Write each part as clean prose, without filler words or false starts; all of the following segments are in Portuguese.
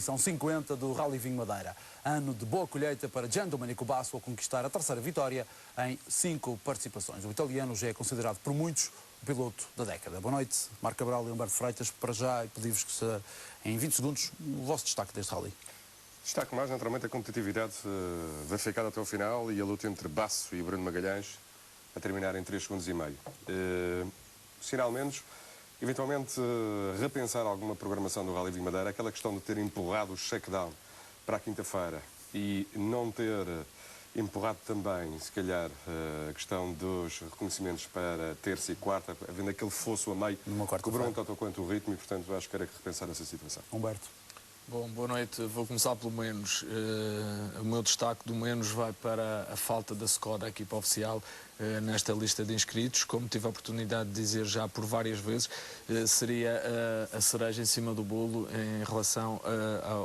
São 50 do Rally Vinho Madeira. Ano de boa colheita para Giandomenico Basso ao conquistar a terceira vitória em 5 participações. O italiano já é considerado por muitos o piloto da década. Boa noite, Marco Cabral e Humberto Freitas. Para já, pedir-vos que, em 20 segundos, o vosso destaque deste rally. Destaco mais, naturalmente, a competitividade verificada até ao final e a luta entre Basso e Bruno Magalhães a terminar em 3 segundos e meio. Sinal menos, eventualmente repensar alguma programação do Rally Vinho Madeira, aquela questão de ter empurrado o shakedown para a quinta-feira e não ter empurrado também, se calhar, a questão dos reconhecimentos para terça e quarta, havendo aquele fosso a meio, cobrou tanto quanto o ritmo e, portanto, acho que era que repensar essa situação. Humberto. Bom, boa noite. Vou começar pelo menos. O meu destaque do menos vai para a falta da Skoda, a equipa oficial, nesta lista de inscritos. Como tive a oportunidade de dizer já por várias vezes, seria a cereja em cima do bolo em relação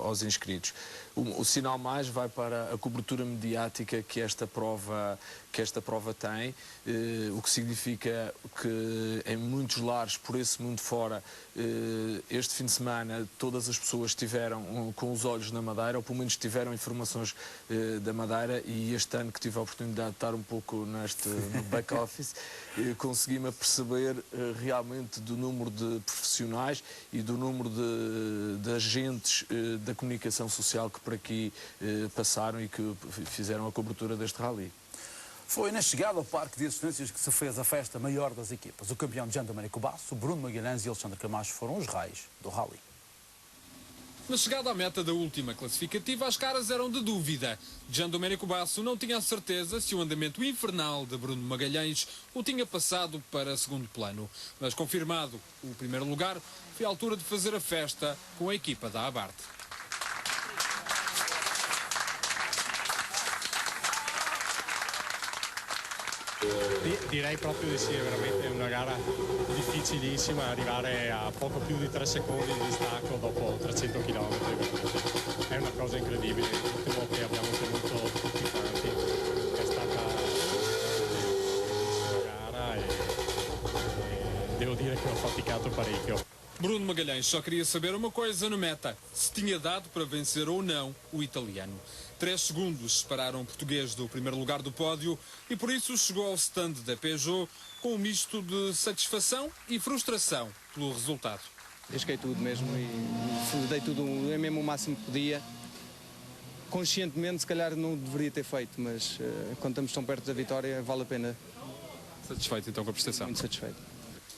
aos inscritos. O sinal mais vai para a cobertura mediática que esta prova tem, o que significa que em muitos lares por esse mundo fora, este fim de semana todas as pessoas estiveram com os olhos na Madeira, ou pelo menos tiveram informações da Madeira, e este ano que tive a oportunidade de estar um pouco no back-office, consegui-me aperceber realmente do número de profissionais e do número de agentes da comunicação social que por aqui passaram e que fizeram a cobertura deste rally. Foi na chegada ao Parque de Assistências que se fez a festa maior das equipas. O campeão Giandomenico Basso, Bruno Magalhães e Alexandre Camacho foram os reis do rally. Na chegada à meta da última classificativa, as caras eram de dúvida. Giandomenico Basso não tinha a certeza se o andamento infernal de Bruno Magalhães o tinha passado para segundo plano. Mas confirmado o primeiro lugar, foi a altura de fazer a festa com a equipa da Abarth. Direi proprio di sì, è veramente una gara difficilissima, arrivare a poco più di 3 secondi di distacco dopo 300 km. È una cosa incredibile, l'ultimo che abbiamo tenuto tutti quanti, è stata una gara e devo dire che ho faticato parecchio. Bruno Magalhães só queria saber uma coisa na meta, se tinha dado para vencer ou não o italiano. 3 segundos separaram o português do primeiro lugar do pódio e por isso chegou ao stand da Peugeot com um misto de satisfação e frustração pelo resultado. Risquei tudo mesmo e dei tudo, mesmo o máximo que podia. Conscientemente, se calhar não deveria ter feito, mas quando estamos tão perto da vitória, vale a pena. Satisfeito então com a prestação? Muito satisfeito.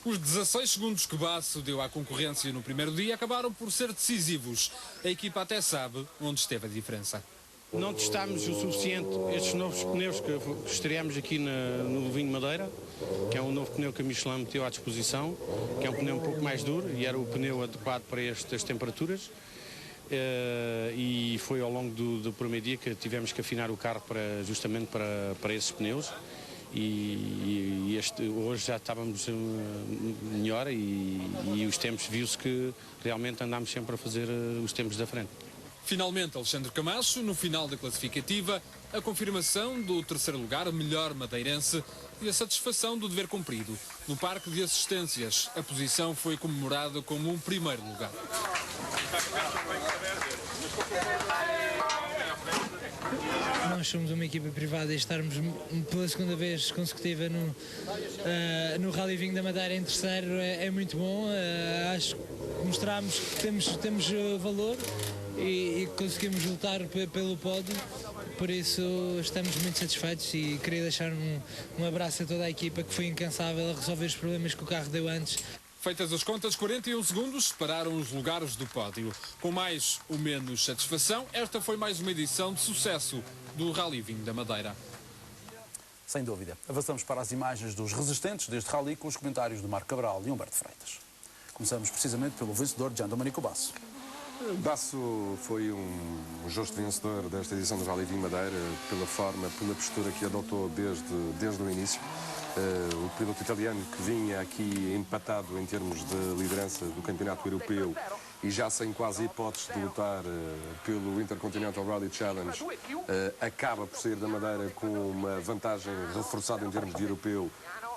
Os 16 segundos que Basso deu à concorrência no primeiro dia acabaram por ser decisivos. A equipa até sabe onde esteve a diferença. Não testámos o suficiente estes novos pneus que estreámos aqui no Vinho Madeira, que é um novo pneu que a Michelin meteu à disposição, que é um pneu um pouco mais duro e era o pneu adequado para estas temperaturas. E foi ao longo do primeiro dia que tivemos que afinar o carro justamente para esses pneus. E hoje já estávamos melhor e os tempos, viu-se que realmente andámos sempre a fazer os tempos da frente. Finalmente, Alexandre Camacho, no final da classificativa, a confirmação do terceiro lugar, melhor madeirense, e a satisfação do dever cumprido. No Parque de Assistências, a posição foi comemorada como um primeiro lugar. Nós somos uma equipa privada e estarmos pela segunda vez consecutiva no Rally Vinho da Madeira em terceiro é muito bom. Acho que mostramos que temos valor e conseguimos lutar pelo pódio, por isso estamos muito satisfeitos e queria deixar um abraço a toda a equipa que foi incansável a resolver os problemas que o carro deu antes. Feitas as contas, 41 segundos separaram os lugares do pódio. Com mais ou menos satisfação, esta foi mais uma edição de sucesso do Rally Vinho da Madeira. Sem dúvida. Avançamos para as imagens dos resistentes deste rally com os comentários de Marco Cabral e Humberto Freitas. Começamos precisamente pelo vencedor Giandomenico Basso. Basso foi um justo vencedor desta edição do Rally Vinho Madeira pela forma, pela postura que adotou desde o início. O piloto italiano que vinha aqui empatado em termos de liderança do campeonato europeu e já sem quase hipótese de lutar pelo Intercontinental Rally Challenge, acaba por sair da Madeira com uma vantagem reforçada em termos de europeu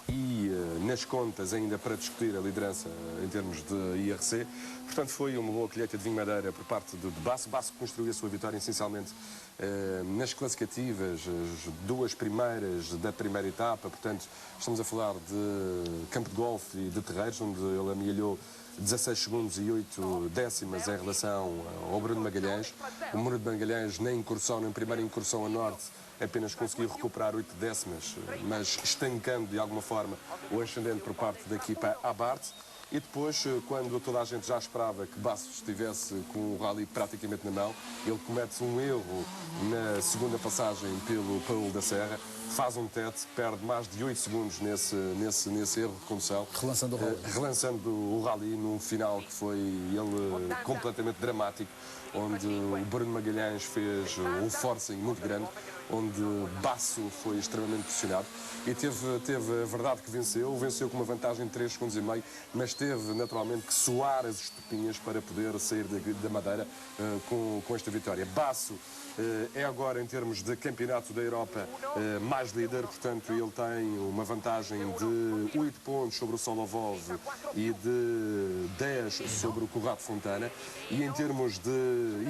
e nas contas ainda para discutir a liderança em termos de IRC. Portanto, foi uma boa colheita de vinho Madeira por parte de Basso. Basso construiu a sua vitória essencialmente nas classificativas, as duas primeiras da primeira etapa. Portanto, estamos a falar de Campo de Golfe e de Terreiros, onde ele amealhou 16 segundos e 8 décimas em relação ao Bruno Magalhães. O Bruno Magalhães, na incursão, na primeira incursão a norte, apenas conseguiu recuperar 8 décimas, mas estancando de alguma forma o ascendente por parte da equipa Abarth. E depois, quando toda a gente já esperava que Bassos estivesse com o rally praticamente na mão, ele comete um erro na segunda passagem pelo Paulo da Serra, faz um tete, perde mais de 8 segundos nesse erro de condução. Relançando o rally. Relançando o rally num final que foi ele completamente dramático, onde o Bruno Magalhães fez um forcing muito grande, onde Basso foi extremamente pressionado e teve a verdade que venceu com uma vantagem de 3 segundos e meio, mas teve naturalmente que soar as estopinhas para poder sair da Madeira com esta vitória. Basso é agora, em termos de campeonato da Europa, mais líder, portanto ele tem uma vantagem de 8 pontos sobre o Solovov e de 10 sobre o Corrado Fontana, e em termos de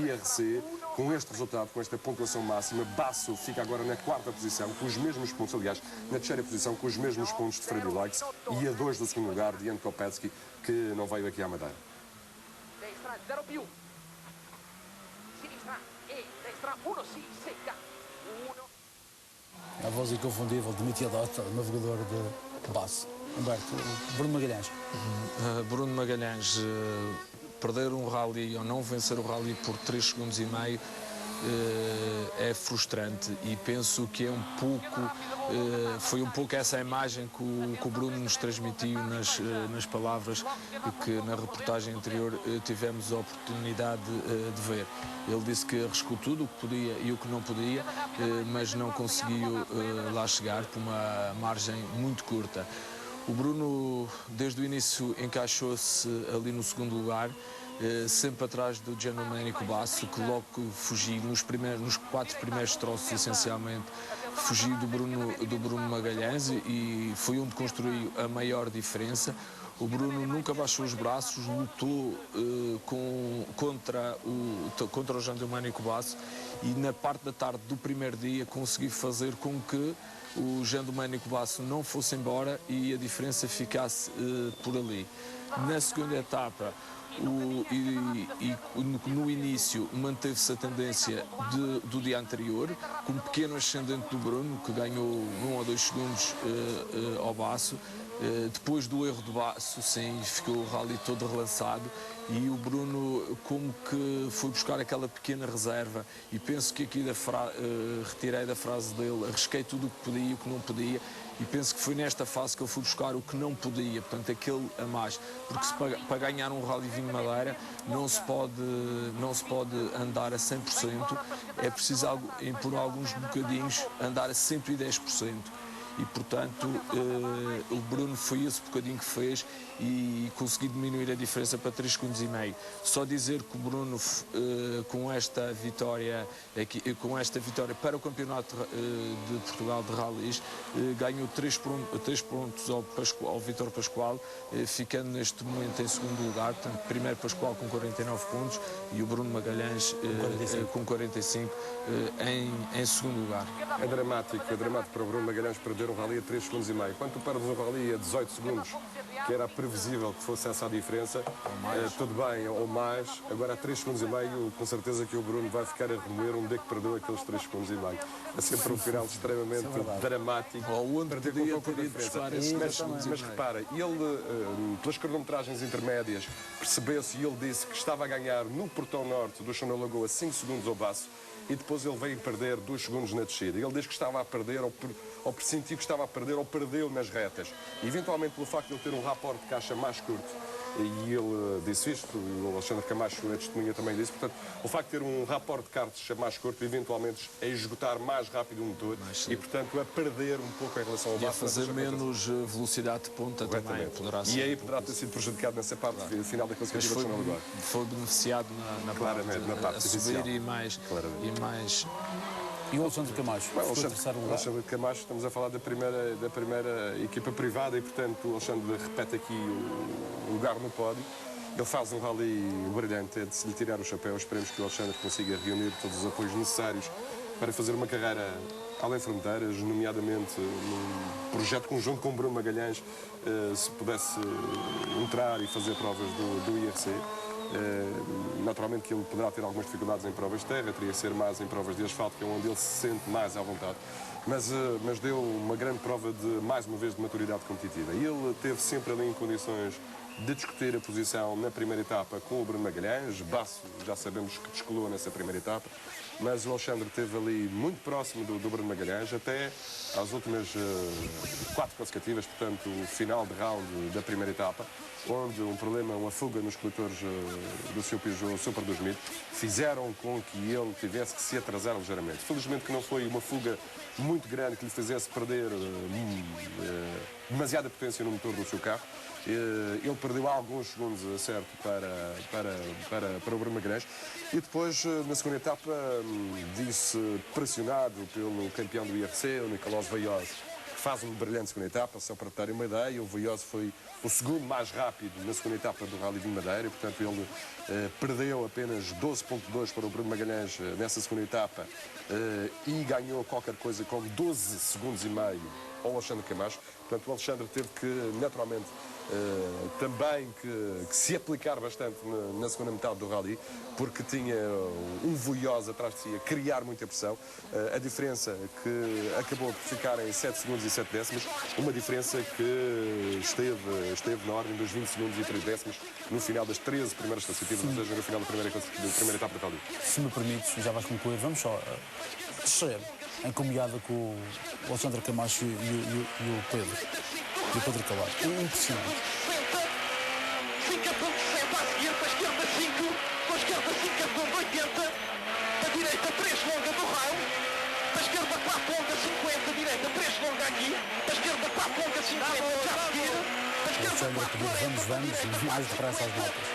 IRC, com este resultado, com esta pontuação máxima, Basso fica agora na 4ª posição, com os mesmos pontos, aliás, na 3ª posição, com os mesmos pontos de Freddy Likes, e a 2 do segundo lugar de Jan Kopecki, que não veio aqui à Madeira. A voz inconfundível de Mitiadota, navegador de Basso. Humberto, Bruno Magalhães. Bruno Magalhães, perder um rally ou não vencer o rally por 3 segundos e meio é frustrante, e penso que é um pouco, foi um pouco essa a imagem que o Bruno nos transmitiu nas palavras que na reportagem anterior tivemos a oportunidade de ver. Ele disse que arriscou tudo o que podia e o que não podia, mas não conseguiu lá chegar por uma margem muito curta. O Bruno, desde o início, encaixou-se ali no segundo lugar, sempre atrás do Gian Domenico Basso, que logo fugiu nos 4 primeiros troços, essencialmente, fugiu do Bruno Magalhães, e foi onde construiu a maior diferença. O Bruno nunca baixou os braços, lutou contra o Gian Domenico Basso, e na parte da tarde do primeiro dia conseguiu fazer com que o Gian Domenico Basso não fosse embora e a diferença ficasse por ali. Na segunda etapa, no início manteve-se a tendência do dia anterior, com um pequeno ascendente do Bruno, que ganhou 1 ou 2 segundos ao Basso. Depois do erro do Basso, sim, ficou o rally todo relançado, e o Bruno como que foi buscar aquela pequena reserva, e penso que aqui retirei da frase dele: arrisquei tudo o que podia e o que não podia, e penso que foi nesta fase que ele foi buscar o que não podia, portanto aquele a mais, porque para ganhar um Rally Vinho Madeira não se pode andar a 100%, é preciso por alguns bocadinhos andar a 110%. E, portanto, o Bruno foi esse bocadinho que fez e conseguiu diminuir a diferença para 3 segundos e meio. Só dizer que o Bruno, com esta vitória para o Campeonato de Portugal de Rallys, ganhou 3 pontos ao Vítor Pascoal, ficando neste momento em segundo lugar. Portanto, primeiro Pascoal com 49 pontos e o Bruno Magalhães com 45 em segundo lugar. É dramático para o Bruno Magalhães perder um rally a 3 segundos e meio. Quando tu perdes um rally a 18 segundos, que era previsível que fosse essa a diferença, tudo bem, ou mais, agora a 3 segundos e meio, com certeza que o Bruno vai ficar a remoer onde é que perdeu aqueles 3 segundos e meio. É sempre um final extremamente dramático. Ou onde podia ter ido buscar esses 3 segundos e meio. Mas repara, ele, pelas cronometragens intermédias, percebeu-se, e ele disse que estava a ganhar no portão norte do Chão da Lagoa 5 segundos ao Basso, e depois ele veio perder 2 segundos na descida. Ele diz que estava a perder, ou pressentiu que estava a perder, ou perdeu nas retas. E, eventualmente, pelo facto de ele ter um rapport de caixa mais curto, e ele disse isto, o Alexandre Camacho é testemunha também disso, portanto, o facto de ter um rapport de caixa mais curto, eventualmente, a esgotar mais rápido o motor e, portanto, a perder um pouco em relação ao Basso. E a fazer menos velocidade de ponta também. Poderá ser. E aí poderá ter sido prejudicado nessa parte final da classificativa do segundo lugar. Foi beneficiado na parte a subir e mais E o Alexandre Camacho? Bem, Ficou em terceiro lugar? Alexandre Camacho, estamos a falar da primeira equipa privada e, portanto, o Alexandre repete aqui o lugar no pódio. Ele faz um rally brilhante, é de se lhe tirar o chapéu. Esperemos que o Alexandre consiga reunir todos os apoios necessários para fazer uma carreira além fronteiras, nomeadamente num projeto conjunto com Bruno Magalhães, se pudesse entrar e fazer provas do IRC. Naturalmente que ele poderá ter algumas dificuldades em provas de terra, teria que ser mais em provas de asfalto, que é onde ele se sente mais à vontade. Mas deu uma grande prova, mais uma vez, de maturidade competitiva. E ele teve sempre ali em condições de discutir a posição na primeira etapa com o Bruno Magalhães. Basso, já sabemos que descolou nessa primeira etapa, mas o Alexandre esteve ali muito próximo do Bruno Magalhães até às últimas 4 consecutivas, portanto, o final de round da primeira etapa, onde um problema, uma fuga nos coletores do seu Peugeot Super 2000 fizeram com que ele tivesse que se atrasar ligeiramente. Felizmente que não foi uma fuga muito grande que lhe fizesse perder demasiada potência no motor do seu carro. Ele perdeu alguns segundos, certo, para o Bruno Magalhães. E depois, na segunda etapa, disse pressionado pelo campeão do IRC, o Nicolás Vaiós, que faz uma brilhante segunda etapa, só para terem uma ideia. O Vaiós foi o segundo mais rápido na segunda etapa do Rally de Madeira, e, portanto, ele perdeu apenas 12,2 para o Bruno Magalhães nessa segunda etapa e ganhou qualquer coisa como 12 segundos e meio ao Alexandre Camacho. Portanto, o Alexandre teve que, naturalmente, também que se aplicar bastante na segunda metade do rally, porque tinha um Vaiós atrás de si a criar muita pressão. A diferença que acabou por ficar em 7 segundos e 7 décimos, uma diferença que esteve na ordem dos 20 segundos e 3 décimos no final das 13 primeiras consecutivas, ou seja, no final da primeira etapa do rally. Se me permites, já vais concluir, vamos só descer em comiada com o Alexandre Camacho e o Pedro Calado. Impressionante. 5,60 a seguir, para a esquerda 5, com a esquerda 5,80, para a direita 3 longa do raio, para a esquerda 4 longa 50, direita 3 longa aqui, para a esquerda 4 longa 50, já a seguir, para a esquerda 4 vamos, mais depressa às notas.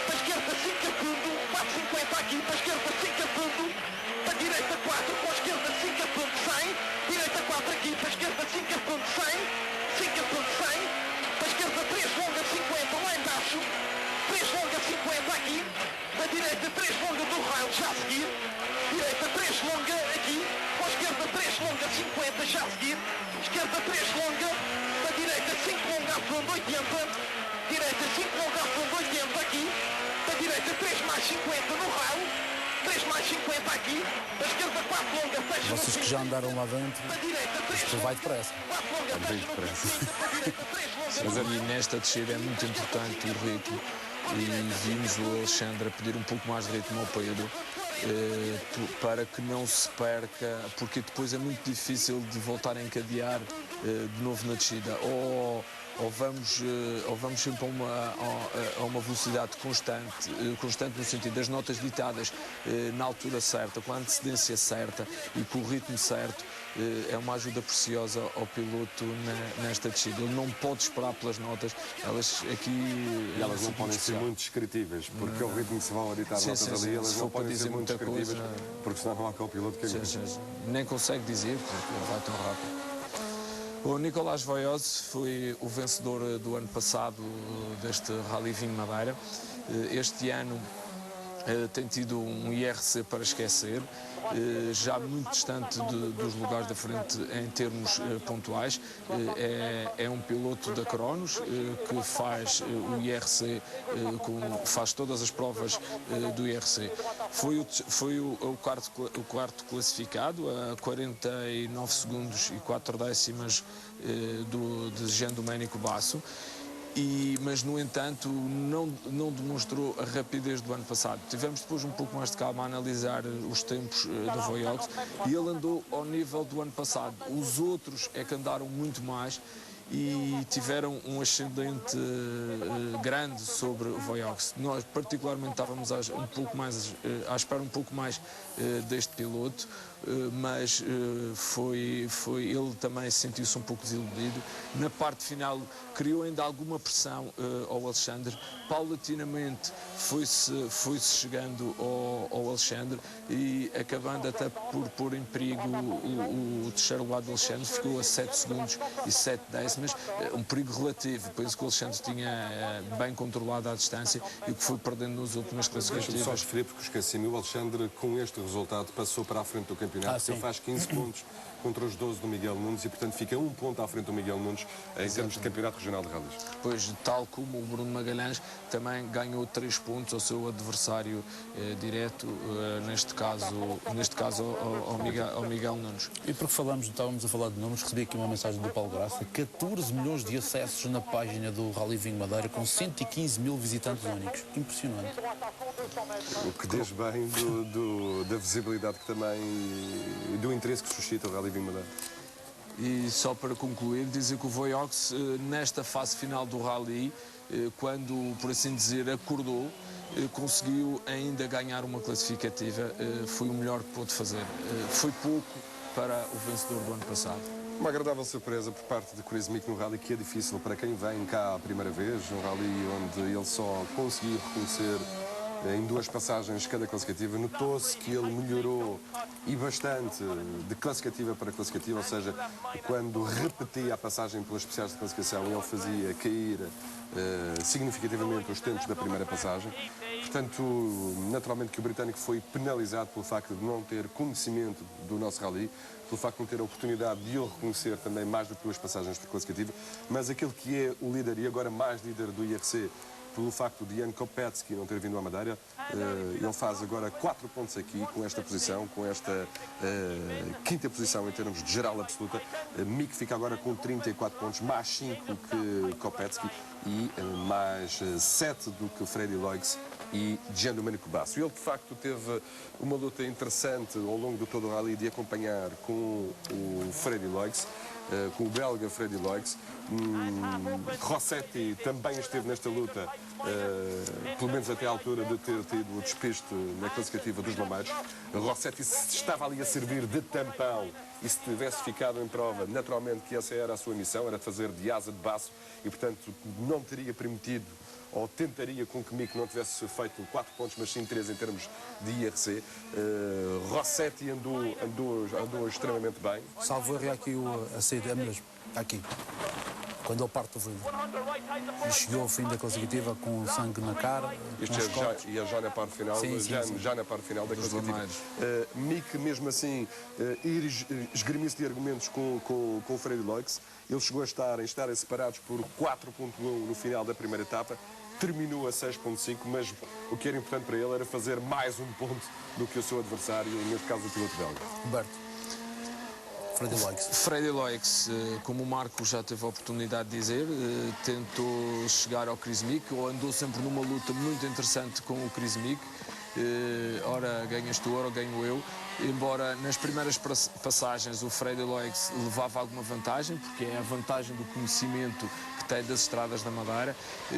para a esquerda 5 a fundo, 4,50 aqui, para a esquerda 5 a fundo, para a direita 4, com a esquerda 5 a fundo 100, direita 4 aqui, para a esquerda 5 a fundo 100, 5 a fundo 100, para a esquerda 3 longa 50 lá embaixo, 3 longa 50 aqui, da direita 3 longa do raio já a seguir, direita 3 longa aqui, com a esquerda 3 longa 50 já a seguir, esquerda 3 longa, da direita 5 longa a fundo 80, direita 5 longa a fundo 80 aqui, da direita 3 mais 50 no raio, 3 mais 50 aqui, da esquerda 4 longa fecha no Vocês que já andaram lá dentro, da direita 3 isto vai depressa. 4 longa fecha no 5, da direita 3 longa Mas ali nesta descida é muito importante o ritmo, e vimos o Alexandre a pedir um pouco mais de ritmo ao Pedro, para que não se perca, porque depois é muito difícil de voltar a encadear de novo na descida. Ou vamos sempre a uma velocidade constante no sentido das notas ditadas na altura certa, com a antecedência certa e com o ritmo certo. É uma ajuda preciosa ao piloto nesta descida. Ele não pode esperar pelas notas, elas aqui... E elas não podem ser muito descritíveis, porque o ritmo que se vão a ditar notas ali, elas não podem ser muito descritíveis, porque senão não há aquele piloto que nem consegue dizer, porque ele vai tão rápido. O Nicolás Vaiós foi o vencedor do ano passado deste Rally Vinho Madeira. Este ano tem tido um IRC para esquecer, já muito distante dos lugares da frente em termos pontuais. É um piloto da Cronos que faz o IRC, faz todas as provas do IRC. Foi o quarto classificado, a 49 segundos e 4 décimas de Jean Domenico Basso. Mas, no entanto, não demonstrou a rapidez do ano passado. Tivemos depois um pouco mais de calma a analisar os tempos do Vaiós e ele andou ao nível do ano passado. Os outros é que andaram muito mais e tiveram um ascendente grande sobre o Voyox. Nós particularmente estávamos à espera um pouco mais deste piloto, mas ele também sentiu-se um pouco desiludido. Na parte final criou ainda alguma pressão ao Alexandre, paulatinamente foi-se chegando ao Alexandre e acabando até por pôr em perigo o terceiro lugar do Alexandre, ficou a 7 segundos e 7 décimas, um perigo relativo, penso que o Alexandre tinha bem controlado a distância e que foi perdendo nas últimas classificativas. Deixa-me só referir, porque esqueci-me, o Alexandre com este resultado passou para a frente do campeonato, ele faz 15 pontos contra os 12 do Miguel Nunes e, portanto, fica 1 ponto à frente do Miguel Nunes em termos de campeonato regional de rallies. Pois, tal como o Bruno Magalhães, também ganhou 3 pontos ao seu adversário direto, neste caso ao Miguel Nunes. E porque estávamos a falar de números, recebi aqui uma mensagem do Paulo Graça, 14 milhões de acessos na página do Rally Vinho Madeira, com 115 mil visitantes únicos. Impressionante. O que diz bem da visibilidade que também, do interesse que suscita o Rally Vinho Madeira. E só para concluir, dizer que o Voyox, nesta fase final do Rally, quando, por assim dizer, acordou, conseguiu ainda ganhar uma classificativa, foi o melhor que pôde fazer. Foi pouco para o vencedor do ano passado. Uma agradável surpresa por parte de Chris Meek no Rally, que é difícil para quem vem cá a primeira vez, um Rally onde ele só conseguiu reconhecer em 2 passagens cada classificativa. Notou-se que ele melhorou e bastante de classificativa para classificativa, ou seja, quando repetia a passagem pelas especiais de classificação, ele fazia cair significativamente os tempos da primeira passagem. Portanto, naturalmente que o britânico foi penalizado pelo facto de não ter conhecimento do nosso Rally, pelo facto de não ter a oportunidade de ele reconhecer também mais do que 2 passagens por classificativa, mas aquele que é o líder e agora mais líder do IRC, pelo facto de Jan Kopecki não ter vindo à Madeira, ele faz agora 4 pontos aqui com esta posição, com esta 5ª posição em termos de geral absoluta. Mick fica agora com 34 pontos, mais 5 que Kopecki e mais 7 do que Freddy Loix e Gian Domenico Basso. Ele, de facto, teve uma luta interessante ao longo de todo o rally de acompanhar com o Freddy Loix, com o belga Freddy Loix. Rossetti também esteve nesta luta, pelo menos até à altura de ter tido o despiste na classificativa dos Lameiros. Rossetti estava ali a servir de tampão e se tivesse ficado em prova, naturalmente que essa era a sua missão, era fazer de asa de baço e, portanto, não teria permitido ou tentaria com que Mick não tivesse feito 4 pontos, mas sim 3 em termos de IRC. Rossetti andou extremamente bem. Salvo erro aqui a saída, é mesmo, aqui, quando ele parte do vidro. E chegou ao fim da classificativa com sangue na cara. Isto é já na parte final, já na parte final da classificativa. Mick, mesmo assim, esgrimiu-se de argumentos com o Freddy Loix. Ele chegou a estarem separados por 4.1 no final da primeira etapa. Terminou a 6.5, mas o que era importante para ele era fazer mais 1 ponto do que o seu adversário, neste caso o piloto belga. Roberto. Freddy Loix, como o Marco já teve a oportunidade de dizer, tentou chegar ao Chris Meek, ou andou sempre numa luta muito interessante com o Chris Meek. Ora ganhas tu, ora ganho eu. Embora nas primeiras passagens o Freddy Loix levava alguma vantagem, porque é a vantagem do conhecimento que tem das estradas da Madeira,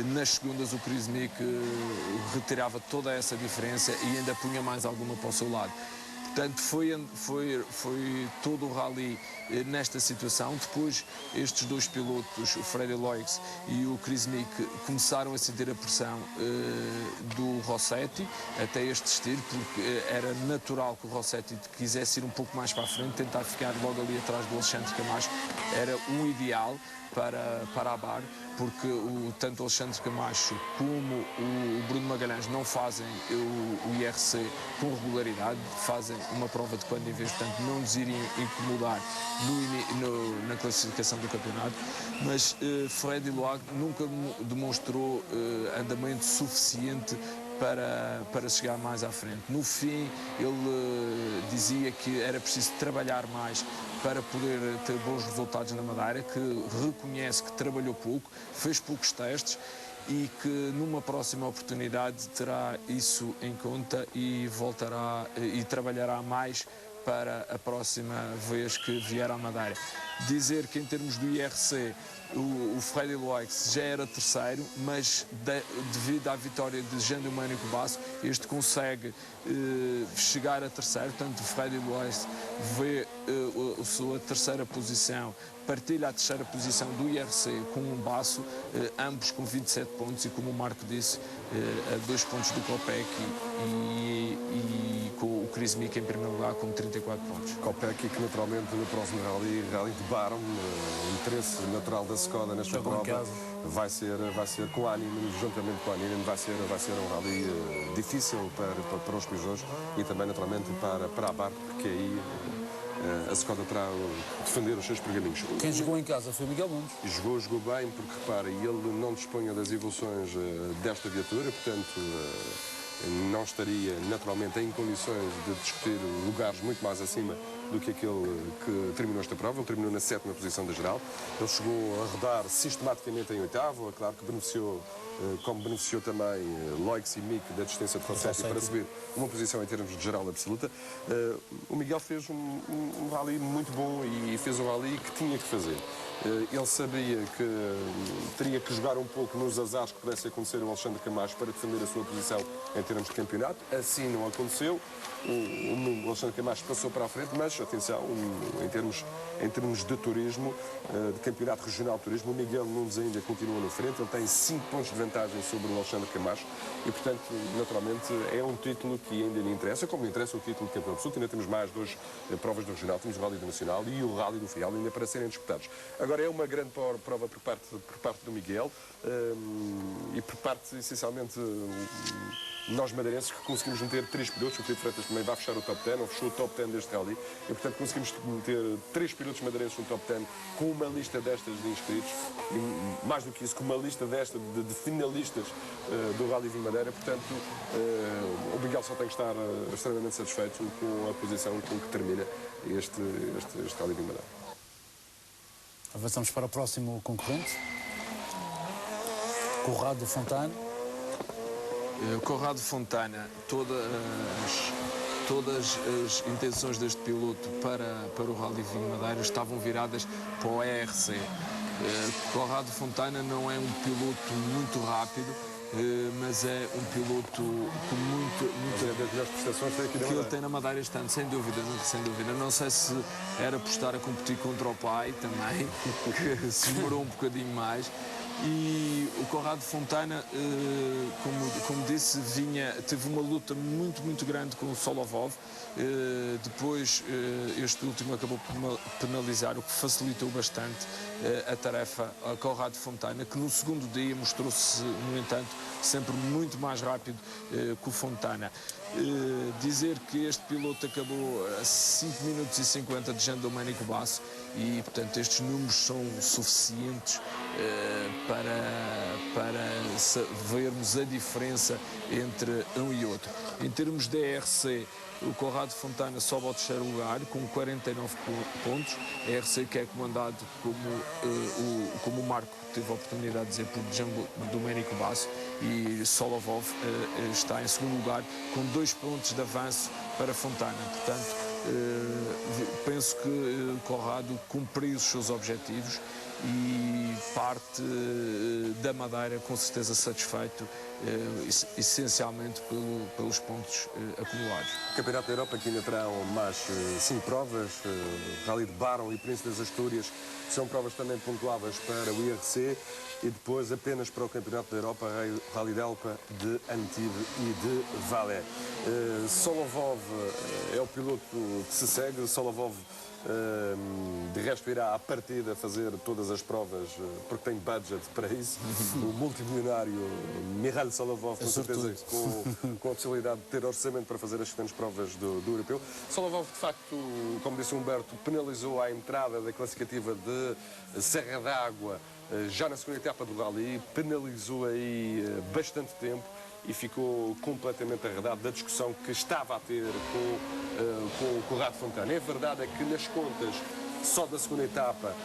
nas segundas o Chris Meek retirava toda essa diferença e ainda punha mais alguma para o seu lado. Portanto, foi todo o rally nesta situação. Depois, estes 2 pilotos, o Freddy Loix e o Chris Meek, começaram a sentir a pressão do Rossetti até este desistir, porque era natural que o Rossetti quisesse ir um pouco mais para a frente, tentar ficar logo ali atrás do Alexandre Camacho. Era um ideal para a Bar, porque tanto o Alexandre Camacho como o Bruno Magalhães não fazem o IRC com regularidade, fazem uma prova de quando em vez, portanto não nos iriam incomodar na classificação do campeonato, mas Freddy Loix nunca demonstrou andamento suficiente para chegar mais à frente. No fim, ele dizia que era preciso trabalhar mais para poder ter bons resultados na Madeira, que reconhece que trabalhou pouco, fez poucos testes e que numa próxima oportunidade terá isso em conta e voltará e trabalhará mais para a próxima vez que vier à Madeira. Dizer que em termos do IRC, o Freddy Loix já era terceiro, mas devido à vitória de Jean Domenico Basso, este consegue chegar a terceiro. Portanto, o Freddy Loix vê a sua terceira posição, partilha a terceira posição do IRC com o Basso, ambos com 27 pontos e, como o Marco disse, a 2 pontos do Kopecky e com o Chris Meek em primeiro lugar com 34 pontos. Kopecky, que naturalmente no próximo Rally de Barham, o interesse natural da Skoda nesta prova vai ser com ânimo, juntamente com a Nîmes, vai ser um rally difícil para os Peugeots e também naturalmente para a Barham, porque aí a Skoda terá de defender os seus pergaminhos. Quem jogou em casa foi o Miguel Nunes. Jogou bem, porque repara, ele não dispunha das evoluções desta viatura, portanto não estaria naturalmente em condições de discutir lugares muito mais acima do que aquele que terminou esta prova. Ele terminou na 7ª posição da geral. Ele chegou a rodar sistematicamente em 8º, é claro que beneficiou, como beneficiou também Loix e Meek da distância de Rossetti para subir uma posição em termos de geral absoluta. O Miguel fez um rally muito bom e fez um rally que tinha que fazer. Ele sabia que teria que jogar um pouco nos azares que pudesse acontecer ao Alexandre Camacho para defender a sua posição em termos de campeonato. Assim não aconteceu. O Alexandre Camacho passou para a frente, mas atenção, em termos de turismo, de campeonato regional de turismo, o Miguel Nunes ainda continua na frente. Ele tem 5 pontos de vantagem sobre o Alexandre Camacho e, portanto, naturalmente, é um título que ainda lhe interessa, como lhe interessa o título de campeão absoluto. Ainda temos mais 2 provas do regional, temos o Rally do Nacional e o Rally do Frial ainda para serem disputados. Agora é uma grande prova por parte do Miguel e por parte, essencialmente, nós madeirenses, que conseguimos meter 3 pilotos. O Filipe Freitas também vai fechar o top 10, ou fechou o top 10 deste rally, e portanto conseguimos meter 3 pilotos madeirenses no top 10 com uma lista destas de inscritos, e mais do que isso, com uma lista desta de finalistas do Rally Vinho Madeira. Portanto, o Miguel só tem que estar extremamente satisfeito com a posição com que termina este Rally Vinho Madeira. Avançamos para o próximo concorrente. Corrado Fontana. Corrado Fontana, todas as intenções deste piloto para o Rally Vinho Madeira estavam viradas para o ERC. Corrado Fontana não é um piloto muito rápido, mas é um piloto com muita das melhores prestações que ele tem na Madeira este ano, sem dúvida. Não sei se era por estar a competir contra o pai também, que se demorou um bocadinho mais. E o Corrado Fontana, como disse, teve uma luta muito grande com o Solovov. Depois, este último acabou por penalizar, o que facilitou bastante a tarefa a Corrado Fontana, que no segundo dia mostrou-se, no entanto, sempre muito mais rápido que o Fontana. Dizer que este piloto acabou a 5 minutos e 50 de Jean Domenico Basso e, portanto, estes números são suficientes para vermos a diferença entre um e outro. Em termos de ERC, o Corrado Fontana sobe ao terceiro lugar com 49 pontos. A ERC que é comandado, como o Marco teve a oportunidade de dizer, por Jean Domenico Basso, e Solovov está em segundo lugar com 2 pontos de avanço para Fontana. Portanto, penso que Corrado cumpriu os seus objetivos e parte da Madeira com certeza satisfeito, essencialmente pelos pontos acumulados. O Campeonato da Europa, que ainda terá mais 5 provas, Rally de Barham e Príncipe das Astúrias, são provas também pontuáveis para o IRC, e depois apenas para o Campeonato da Europa, Rally de Alpa, de Antibes e de Valais. Solovov é o piloto que se segue. Solovov, de resto, irá à partida fazer todas as provas porque tem budget para isso. O multimilionário Mihail Solovov, com certeza, com a possibilidade de ter orçamento para fazer as restantes provas do europeu. Solovov, de facto, como disse o Humberto, penalizou a entrada da classificativa de Serra d'Água já na segunda etapa do Rally, penalizou aí bastante tempo e ficou completamente arredado da discussão que estava a ter com o Corrado Fontana. É verdade é que nas contas Só da segunda etapa,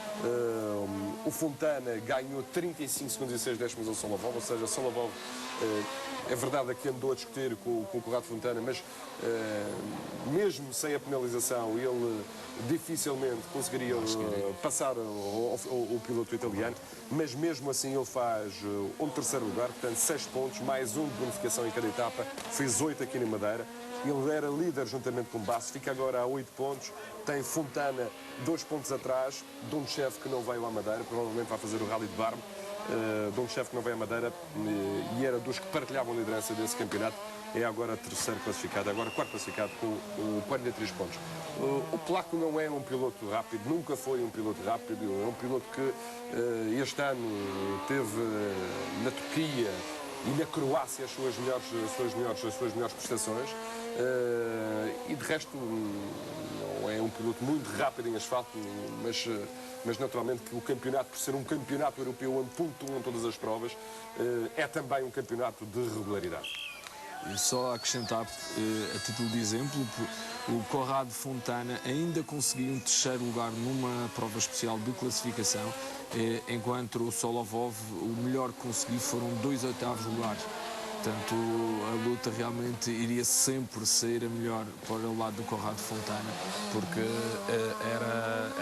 o Fontana ganhou 35 segundos e 6 décimos ao Solovov, ou seja, Solovov, é verdade que andou a discutir com o Corrado Fontana, mas mesmo sem a penalização, ele dificilmente conseguiria passar o piloto italiano, mas mesmo assim ele faz um terceiro lugar, portanto 6 pontos, mais um de bonificação em cada etapa, fez 8 aqui na Madeira. Ele era líder juntamente com Basso, fica agora a 8 pontos, tem Fontana 2 pontos atrás, Donchev que não veio à Madeira, provavelmente vai fazer o Rally de Barme, Donchev que não veio à Madeira e era dos que partilhavam a liderança desse campeonato, é agora terceiro classificado, agora quarto classificado com 43 pontos. O polaco não é um piloto rápido, nunca foi um piloto rápido, é um piloto que este ano teve na Turquia e na Croácia as suas melhores prestações. E de resto não é um piloto muito rápido em asfalto, mas naturalmente que o campeonato, por ser um campeonato europeu onde pontuam todas as provas, é também um campeonato de regularidade. E só acrescentar, a título de exemplo, o Corrado Fontana ainda conseguiu um terceiro lugar numa prova especial de classificação, enquanto o Solovov, o melhor que conseguiu foram 2 oitavos lugares. Portanto, a luta realmente iria sempre ser a melhor para o lado do Corrado Fontana, porque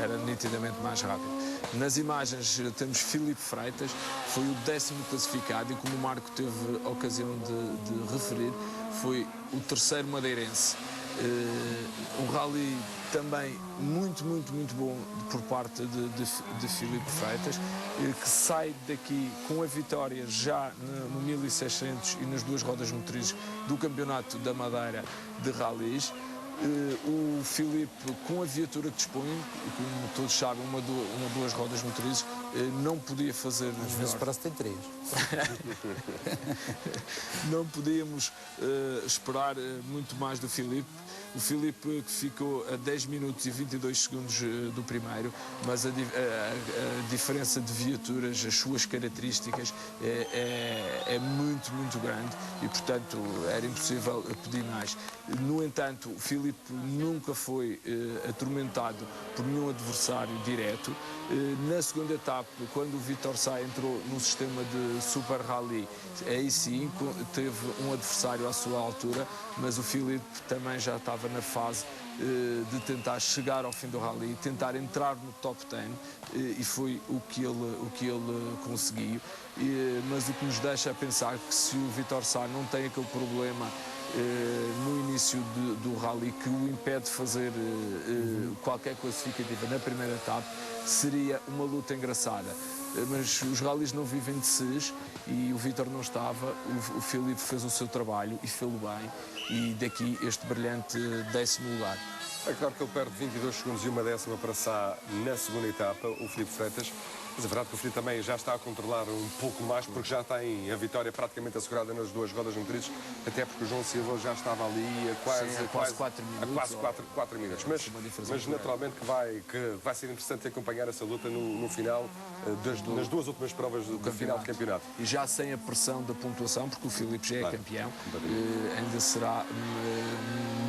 era nitidamente mais rápido. Nas imagens temos Filipe Freitas, foi o 10º classificado e, como o Marco teve a ocasião de referir, foi o terceiro madeirense. Um rally também muito bom por parte de Filipe Freitas, que sai daqui com a vitória já no 1600 e nas 2 rodas motrizes do Campeonato da Madeira de Rallys. O Filipe, com a viatura que dispõe, como todos sabem, uma 2 rodas motrizes, não podia fazer. Às vezes parece que tem 3. Não podíamos esperar muito mais do Filipe. O Filipe que ficou a 10 minutos e 22 segundos do primeiro, mas a diferença de viaturas, as suas características é muito grande e, portanto, era impossível pedir mais. No entanto, o Filipe nunca foi atormentado por nenhum adversário direto. Na segunda etapa, quando o Vítor Sá entrou no sistema de Super Rally, aí sim teve um adversário à sua altura, mas o Filipe também já estava na fase de tentar chegar ao fim do rally, tentar entrar no top 10, e foi o que ele conseguiu. Mas o que nos deixa a pensar que se o Vítor Sá não tem aquele problema no início do rally que o impede de fazer qualquer classificativa na primeira etapa, seria uma luta engraçada. Mas os rallies não vivem de ses e o Vítor não estava, o Filipe fez o seu trabalho e fez-o bem, e daqui este brilhante 10º lugar. É claro que ele perde 22 segundos e 1/10 para Sá na segunda etapa, o Filipe Freitas. Mas é verdade que o Filipe também já está a controlar um pouco mais, porque já tem a vitória praticamente assegurada nas 2 rodas motrizes, até porque o João Silva já estava ali a quase 4 minutos. Mas naturalmente que vai ser interessante acompanhar essa luta no final, nas 2 últimas provas do final do campeonato. E já sem a pressão da pontuação, porque o Filipe já é campeão, ainda será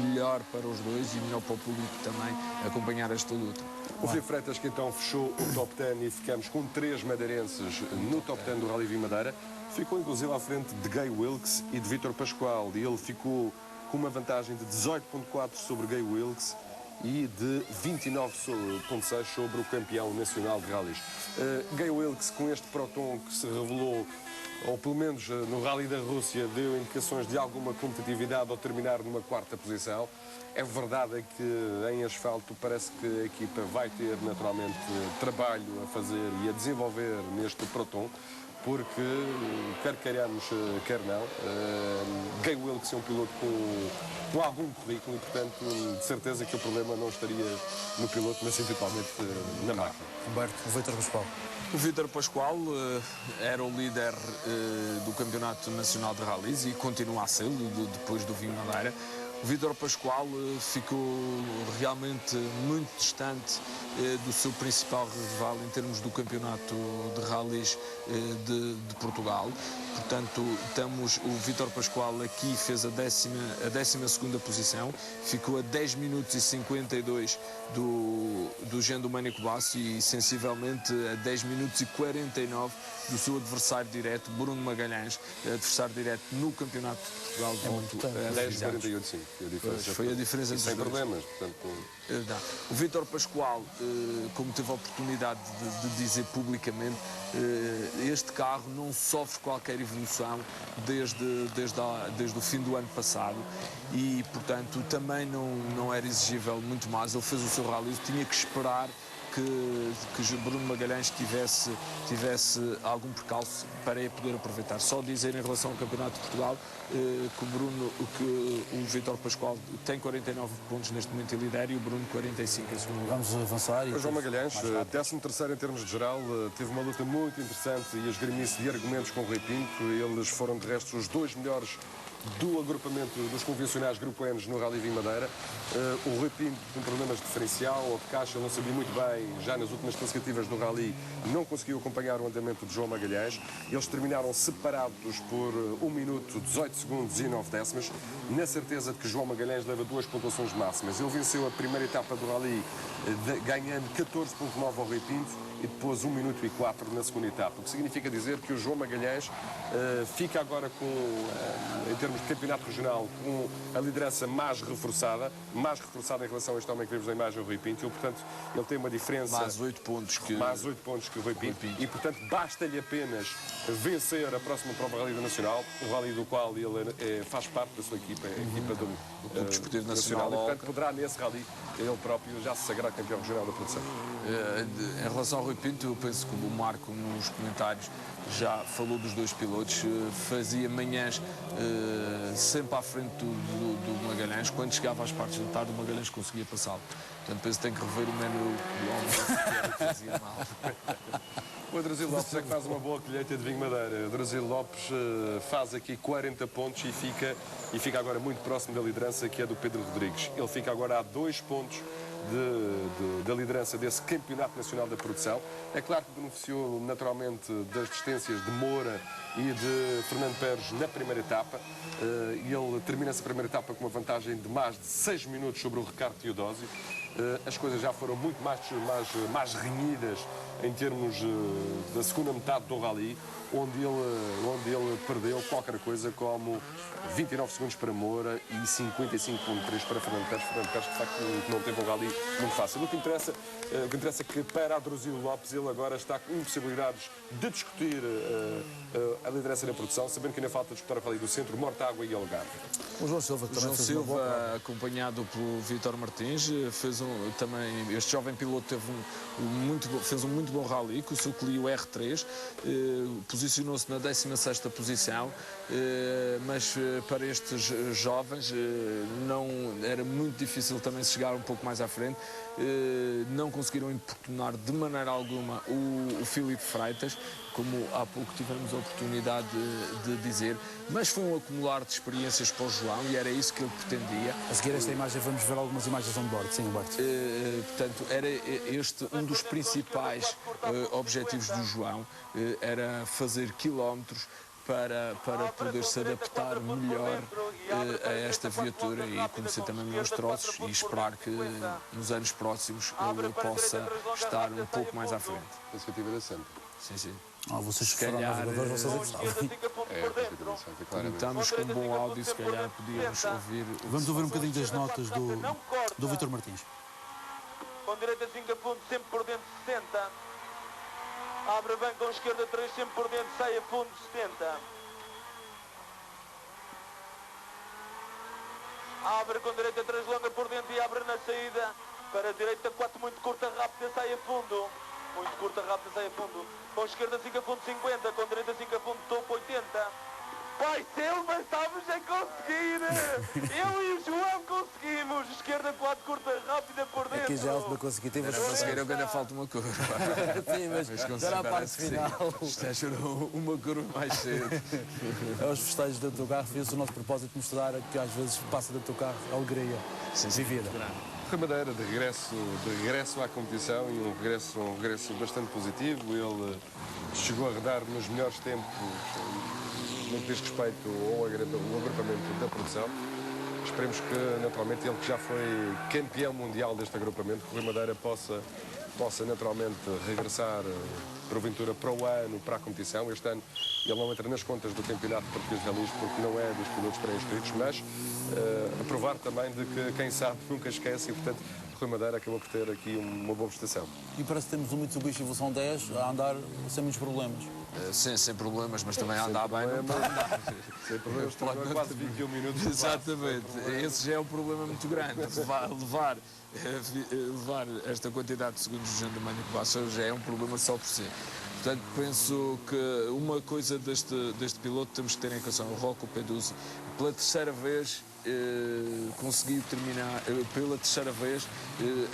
melhor para os dois e melhor para o público também acompanhar esta luta. O Filipe Freitas que então fechou o top 10 e ficamos com 3 madeirenses no top 10 do Rally Vim Madeira. Ficou inclusive à frente de Gay Wilkes e de Vítor Pascoal, e ele ficou com uma vantagem de 18,4 sobre Gay Wilkes e de 29,6 sobre o campeão nacional de rallies. Gay Wilkes, com este proton que se revelou, ou pelo menos no Rally da Rússia, deu indicações de alguma competitividade ao terminar numa 4ª posição. É verdade que em asfalto parece que a equipa vai ter naturalmente trabalho a fazer e a desenvolver neste proton, porque quer queiramos, quer não, Gay Wilkes é um piloto com algum currículo e, portanto, de certeza que o problema não estaria no piloto, mas eventualmente na máquina. Humberto, o Vítor Pascoal. O Vítor Pascoal era o líder do Campeonato Nacional de Rallys e continua a ser, depois do Vim Madeira. O Vítor Pascoal ficou realmente muito distante do seu principal rival em termos do campeonato de rallies de Portugal. portanto, o Vítor Pascoal aqui fez a 12ª posição, ficou a 10 minutos e 52 do Jean Domenico Basso e sensivelmente a 10 minutos e 49 do seu adversário direto, Bruno Magalhães, adversário direto no Campeonato de Portugal de Moto. 10,48, sim. Foi a diferença entre sem os dois. problemas, portanto... O Vítor Pascoal, como teve a oportunidade de dizer publicamente, este carro não sofre qualquer evolução desde o fim do ano passado e, portanto, também não era exigível muito mais. Ele fez o seu rally, tinha que esperar que Bruno Magalhães tivesse algum percalço para poder aproveitar. Só dizer em relação ao Campeonato de Portugal que o Vítor Pascoal tem 49 pontos neste momento e lidera e o Bruno 45 em segundo lugar. Vamos avançar. O João Magalhães, 13º em termos de geral, teve uma luta muito interessante e esgrimice de argumentos com o Rui Pinto. Eles foram, de resto, os dois melhores do agrupamento dos convencionais Grupo Enes no Rally Vinho Madeira. O Rui Pinto com problemas de diferencial ou de caixa, não sabia muito bem, já nas últimas classificativas do Rally, não conseguiu acompanhar o andamento de João Magalhães. Eles terminaram separados por 1 minuto, 18 segundos e 9 décimos, na certeza de que João Magalhães leva 2 pontuações máximas. Ele venceu a primeira etapa do Rally ganhando 14,9 ao Rui Pinto e depois 1 minuto e 4 na segunda etapa, o que significa dizer que o João Magalhães fica agora em termos de campeonato regional, com a liderança mais reforçada em relação a este homem que vemos na imagem, o Rui Pinto, e, portanto, ele tem uma diferença... Mais 8 pontos que o Rui Pinto. E, portanto, basta-lhe apenas vencer a próxima prova Rally Nacional, o Rally do qual ele faz parte da sua equipa, a equipa do Clube Desportivo Nacional. E, portanto, poderá nesse Rally, ele próprio, já se sagrar campeão regional da produção. Em relação ao Rui Pinto, eu penso que o Marco nos comentários já falou dos dois pilotos, fazia manhãs sempre à frente do Magalhães. Quando chegava às partes da tarde, o Magalhães conseguia passá-lo. Portanto, penso que tem que rever o menu que fazia mal. O Adrazil Lopes é que faz uma boa colheita de vinho Madeira. O Adrazil Lopes faz aqui 40 pontos e fica agora muito próximo da liderança, que é do Pedro Rodrigues. Ele fica agora a 2 pontos da liderança desse Campeonato Nacional da Produção. É claro que beneficiou naturalmente das distâncias de Moura e de Fernando Pérez na primeira etapa. Ele termina essa primeira etapa com uma vantagem de mais de 6 minutos sobre o Ricardo Teodósio. As coisas já foram muito mais renhidas em termos da segunda metade do Rally, onde ele perdeu qualquer coisa como 29 segundos para Moura e 55,3 para Fernando Pérez. Fernando Pérez, de facto, não teve um Rally muito fácil. O que interessa é que para Adrazil Lopes ele agora está com possibilidades de discutir a liderança na produção, sabendo que ainda falta disputar o Rally do Centro, Mortágua e Algarve. O João Silva também fez uma boa prova. Acompanhado pelo Vítor Martins, este jovem piloto fez um muito bom Rally com o seu Clio R3, posicionou-se na 16ª posição, mas para estes jovens não era muito difícil também chegar um pouco mais à frente. Não conseguiram importunar de maneira alguma o Filipe Freitas, como há pouco tivemos a oportunidade de dizer, mas foi um acumular de experiências para o João e era isso que ele pretendia. A seguir esta imagem vamos ver algumas imagens on-board. Sim, Humberto. Portanto, era este um dos principais objetivos do João, era fazer quilómetros para poder se adaptar melhor a esta viatura e conhecer também melhores troços e esperar que nos anos próximos ele possa estar um pouco mais à frente. A perspectiva da sempre. Sim. Vocês que foram navegadores, vocês é que sabem. Claramente. Estamos com um bom áudio, se calhar podíamos ouvir... Vamos ouvir um bocadinho das notas do Vítor Martins. Com direita 5 pontos, sempre por dentro 60. Abre bem com esquerda 3, sempre por dentro, sai a fundo 70. Abre com direita 3, longa por dentro e abre na saída. Para a direita 4, muito curta, rápida, sai a fundo. Muito curta, rápida, sai a fundo. Com esquerda 5 a fundo 50, com direita 5 a fundo, topo 80. Pai Silva, estamos a conseguir! Eu e o João conseguimos! Esquerda 4, curta, rápida por dentro. Aqui já é uma consecutiva. Conseguiram que ainda falta uma curva. Sim, mas era a parte final. Esta uma curva mais cedo. Aos festejos dentro do carro, fez o nosso propósito de mostrar que às vezes passa dentro do carro a alegria vivida. Rui Madeira, de regresso à competição e um regresso bastante positivo. Ele chegou a rodar nos melhores tempos no que diz respeito ao agrupamento da produção. Esperemos que, naturalmente, ele que já foi campeão mundial deste agrupamento, que o Rui Madeira possa naturalmente regressar, porventura, para o ano, para a competição. Este ano ele não entra nas contas do Campeonato Português de Rallies porque não é dos pilotos pré-inscritos, mas a provar também de que quem sabe nunca esquece e, portanto, Rui Madeira acabou por ter aqui uma boa prestação. E parece que temos um Mitsubishi Evolução 10 a andar sem muitos problemas. Sim, sem problemas, mas também a andar bem. Não pode andar. Sem problemas, quase 21 minutos. Exatamente, esse já é um problema muito grande. Levar esta quantidade de segundos de Jean Domenico Basso já é um problema só por si. Portanto, penso que uma coisa deste piloto temos que ter em consideração. O Rocco Peduzzi, pela terceira vez, conseguiu terminar, pela terceira vez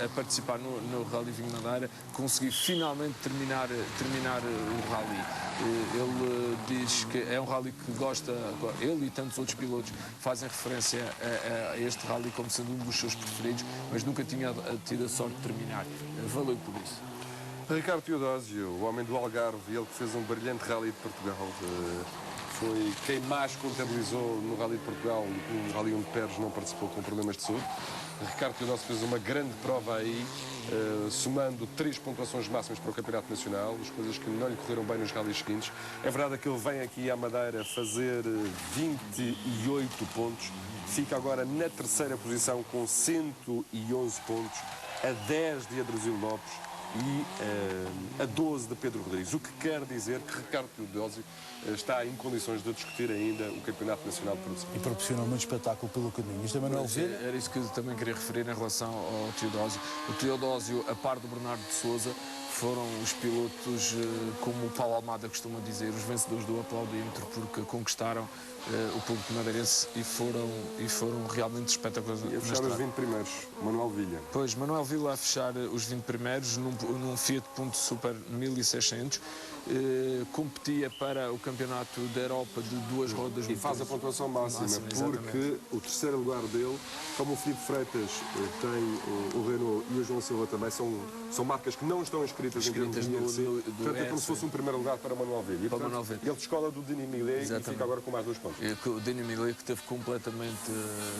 a participar no Rally Vinho Madeira, conseguiu finalmente terminar o rally. Ele diz que é um rally que gosta, ele e tantos outros pilotos fazem referência a este rally como sendo um dos seus preferidos, mas nunca tinha tido a sorte de terminar. Valeu por isso. Ricardo Teodósio, o homem do Algarve, ele que fez um brilhante rally de Portugal, foi quem mais contabilizou no Rally de Portugal, um rally onde Pérez não participou com problemas de saúde. Ricardo Teodósio fez uma grande prova aí, somando 3 pontuações máximas para o Campeonato Nacional, as coisas que não lhe correram bem nos rallies seguintes. É verdade que ele vem aqui à Madeira fazer 28 pontos, fica agora na terceira posição com 111 pontos, a 10 de Adruzil Lopes e a 12 de Pedro Rodrigues, o que quer dizer que Ricardo Teodósio está em condições de discutir ainda o Campeonato Nacional de Produção. E proporciona muito espetáculo pelo caminho. Isto é Manuel Vilha. Era isso que eu também queria referir em relação ao Teodósio. O Teodósio, a par do Bernardo de Sousa, foram os pilotos, como o Paulo Almada costuma dizer, os vencedores do aplaudímetro, porque conquistaram o público madeirense e foram realmente espetaculares. E a fechar os 20 primeiros, Manuel Vilha. Pois, Manuel Vilha a fechar os 20 primeiros num Fiat Punto Super 1600. Competia para o campeonato da Europa de 2 rodas. E faz a pontuação máxima, porque o terceiro lugar dele, como o Filipe Freitas tem o Renault e o João Silva também, são marcas que não estão inscritas em termos de IRC. Portanto, é como se fosse um primeiro lugar para Manuel Vilha. E, portanto, ele descola do Denis Millet e fica agora com mais 2 pontos. O Denis Millet que esteve completamente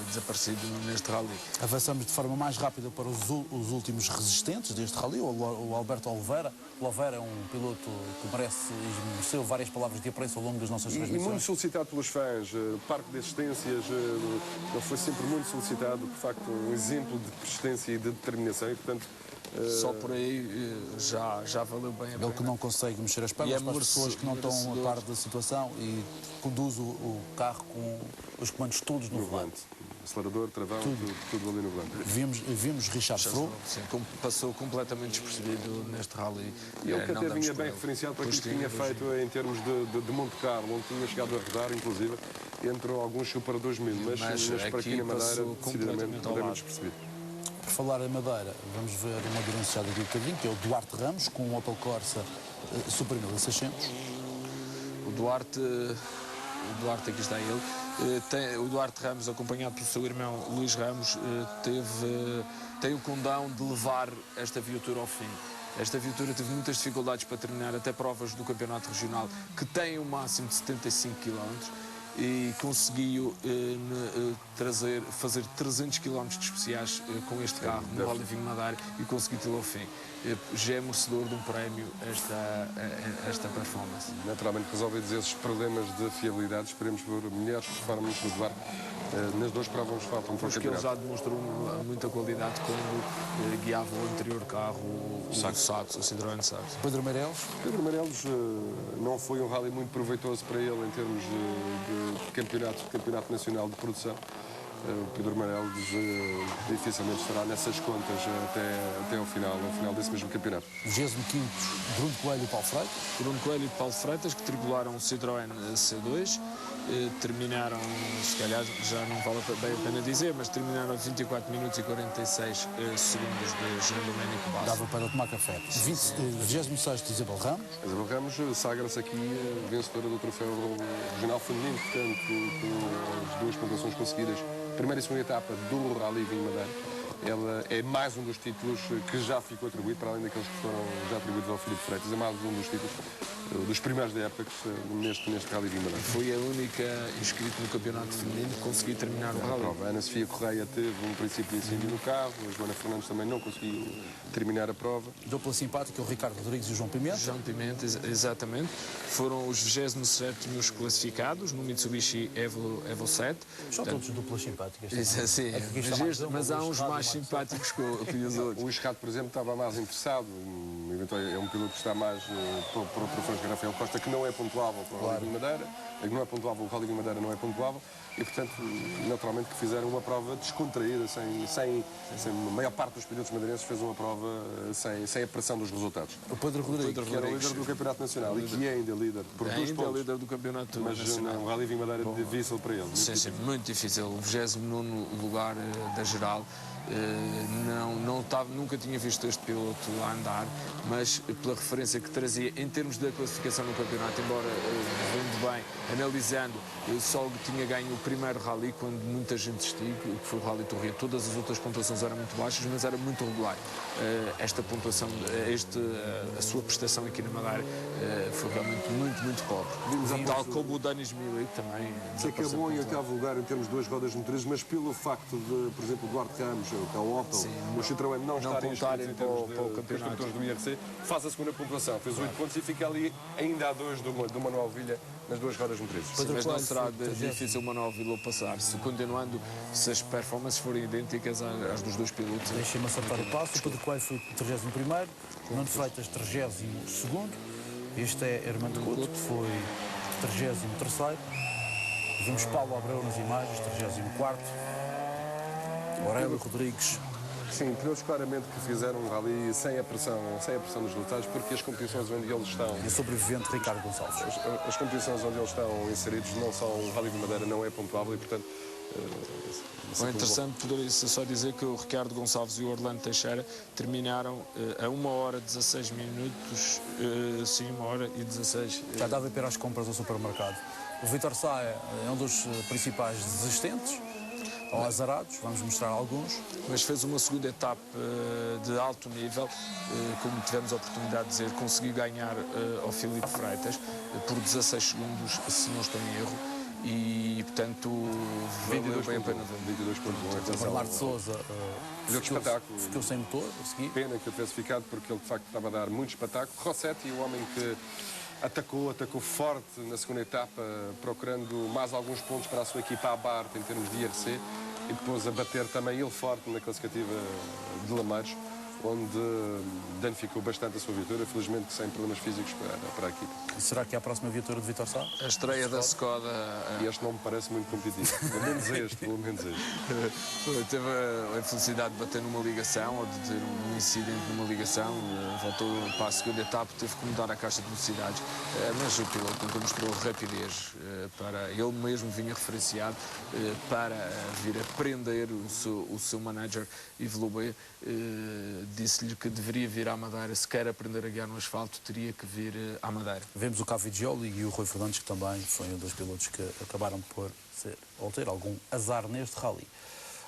desaparecido neste rally. Avançamos de forma mais rápida para os últimos resistentes deste rally, o Alberto Oliveira. O Oliveira é um piloto que merece e mereceu várias palavras de apreço ao longo das nossas transmissões. E muito solicitado pelos fãs. Parque de assistências, ele foi sempre muito solicitado, de facto, um exemplo de persistência e de determinação e, portanto... Só por aí já valeu bem a pena. Ele que não consegue mexer as pernas para as pessoas que não estão a par da situação e conduz o carro com os comandos todos no volante. Acelerador, travão, tudo ali no volante. Vimos Richard Froome. Sim, passou completamente despercebido neste rally. E ele que até vinha bem referenciado para aquilo que tinha feito em termos de Monte Carlo, onde tinha chegado a rodar, inclusive, entre alguns Super 2000, mas para aqui na Madeira, decididamente, completamente despercebido. Por falar em Madeira, vamos ver uma diferença daqui um bocadinho, que é o Duarte Ramos, com um Opel Corsa Super 1600. O Duarte, aqui está ele. O Duarte Ramos, acompanhado pelo seu irmão Luís Ramos, tem o condão de levar esta viatura ao fim. Esta viatura teve muitas dificuldades para terminar até provas do campeonato regional, que tem um máximo de 75 km. E conseguiu fazer 300 km de especiais com este carro no Rally Vinho Madeira e conseguiu tê-lo ao fim. Já é merecedor de um prémio esta performance. Naturalmente, resolvidos esses problemas de fiabilidade, esperemos por melhores performances do Duarte nas 2 provas que faltam para o campeonato. Ele já demonstrou muita qualidade quando guiava o anterior carro, o Saxo, o Citroën Saxo. Pedro Meireles? Pedro Meireles não foi um rally muito proveitoso para ele em termos de campeonato nacional de produção. O Pedro Meireles dificilmente estará nessas contas até ao final desse mesmo campeonato. 25º, Bruno Coelho e Paulo Freitas. Bruno Coelho e Paulo Freitas, que tripularam o Citroën C2, terminaram, se calhar já não vale bem a pena dizer, mas terminaram 24 minutos e 46 segundos de Jean Domenico Basso. Dava para tomar café. 26º, Isabel Ramos. Isabel Ramos sagra-se aqui vencedora do troféu regional feminino, portanto, com as 2 pontuações conseguidas. Primeira e segunda etapa do Rally Vinho Madeira. Ela é mais um dos títulos que já ficou atribuído, para além daqueles que foram já atribuídos ao Filipe Freitas, é mais um dos títulos dos primeiros da época neste Rally Vinho Madeira. Foi a única inscrita no campeonato feminino que conseguiu terminar o rally. A Ana Sofia Correia teve um princípio de incêndio no carro, a Joana Fernandes também não conseguiu terminar a prova. Dupla simpática, o Ricardo Rodrigues e o João Pimenta. João Pimenta, exatamente. Foram os 27º classificados no Mitsubishi Evo 7. São todos duplas simpáticas. Sim, mas há uns mais simpáticos que os outros. O Escado, por exemplo, estava mais interessado. É um piloto que está mais por operações de Rafael Costa, que não é pontuável para o Rally Vinho Madeira. Que não é pontuável, o Rally Vinho Madeira não é pontuável. E, portanto, naturalmente que fizeram uma prova descontraída, a maior parte dos pilotos madeirenses fez uma prova sem a pressão dos resultados. O Pedro Rodrigues, que era o líder do Campeonato Nacional e que é ainda líder por 2 pontos. É líder do Campeonato Nacional. Mas um Rally Vinho Madeira difícil para ele. Sim, muito difícil. O 29º lugar da geral. Nunca tinha visto este piloto a andar, mas pela referência que trazia em termos da classificação no campeonato, embora vendo bem, analisando, eu só tinha ganho o primeiro rally quando muita gente desistiu, que foi o Rally Torre. Todas as outras pontuações eram muito baixas, mas era muito regular. Esta pontuação, a sua prestação aqui na Madeira foi realmente muito pobre. Tal como o Danis Milik também. Sei que é bom em 8º lugar em termos de 2 rodas motrizes, mas pelo facto de, por exemplo, o Duarte Ramos, que é o Opel, o Citroën não estarem inscritos em termos de construtores do IRC, faz a segunda pontuação, fez 8 pontos e fica ali ainda a 2 do Manuel Vilha nas 2 rodas motrizes. Mas não será difícil o Manuel Vila passar, se as performances forem idênticas às dos 2 pilotos. Deixem-me acertar o passo. O Pedro Coelho foi 31º, o Nuno Freitas 32º, este é Hermano Couto, que foi 33º. Vemos Paulo Abreu nas imagens, 34º. Aurélio Rodrigues. Sim, pilotos claramente que fizeram um rally sem a pressão dos resultados, porque as competições onde eles estão... E o sobrevivente Ricardo Gonçalves. As competições onde eles estão inseridos não são... O Rally de Madeira não é pontuável e, portanto... O interessante poderia só dizer que o Ricardo Gonçalves e o Orlando Teixeira terminaram a 1h16 minutos, sim, 1h16. Já dava para ir às compras ao supermercado. O Vítor Sá é um dos principais desistentes, ou azarados, vamos mostrar alguns. Mas fez uma segunda etapa de alto nível, como tivemos a oportunidade de dizer, conseguiu ganhar ao Filipe Freitas por 16 segundos, se não estou em erro, e portanto valeu bem a pena ver. 22 pontos. O Bernardo Souza ficou sem motor a seguir. Pena que ele tivesse ficado, porque ele de facto estava a dar muito espetáculo. Rossetti, o homem que atacou forte na segunda etapa, procurando mais alguns pontos para a sua equipa à Bart em termos de IRC, e depois a bater também ele forte na classificativa de Lameiros, onde danificou bastante a sua viatura, felizmente sem problemas físicos para a equipa. Será que é a próxima viatura de Vítor Sá? A estreia da Skoda... Este não me parece muito competitivo, pelo menos este. Teve a infelicidade de bater numa ligação, ou de ter um incidente numa ligação, voltou para a segunda etapa, teve que mudar a caixa de velocidades, mas o piloto nunca mostrou rapidez, ele mesmo vinha referenciado para vir a prender o seu manager, Yves Loubet, disse-lhe que deveria vir à Madeira, se quer aprender a guiar no asfalto, teria que vir à Madeira. Vemos o Caviggioli e o Rui Fernandes, que também foi um dos pilotos que acabaram por ter algum azar neste rally.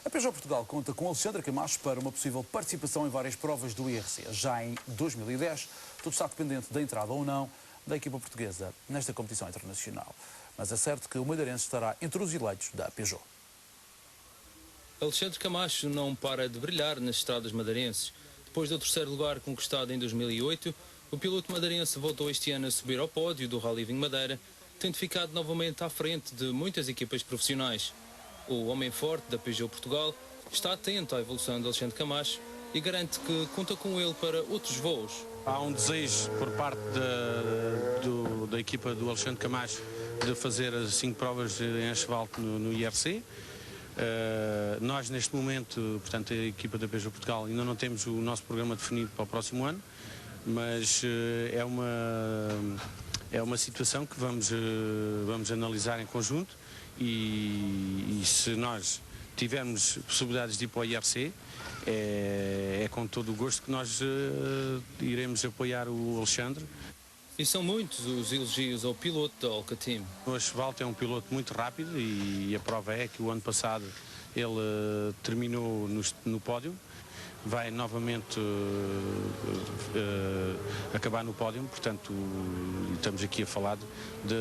A Peugeot Portugal conta com Alexandre Camacho para uma possível participação em várias provas do IRC. Já em 2010, tudo está dependente da entrada ou não da equipa portuguesa nesta competição internacional. Mas é certo que o madeirense estará entre os eleitos da Peugeot. Alexandre Camacho não para de brilhar nas estradas madeirenses. Depois do 3º lugar conquistado em 2008, o piloto madeirense voltou este ano a subir ao pódio do Rally Vinho Madeira, tendo ficado novamente à frente de muitas equipas profissionais. O homem forte da Peugeot Portugal está atento à evolução de Alexandre Camacho e garante que conta com ele para outros voos. Há um desejo por parte da equipa do Alexandre Camacho de fazer as 5 provas em asfalto no IRC. Nós, neste momento, portanto, a equipa da Peugeot Portugal, ainda não temos o nosso programa definido para o próximo ano, mas é uma situação que vamos analisar em conjunto e se nós tivermos possibilidades de ir para o IRC, é com todo o gosto que nós iremos apoiar o Alexandre. E são muitos os elogios ao piloto da Alcatim. O asfalto é um piloto muito rápido e a prova é que o ano passado ele terminou no pódio. vai novamente acabar no pódio, portanto estamos aqui a falar de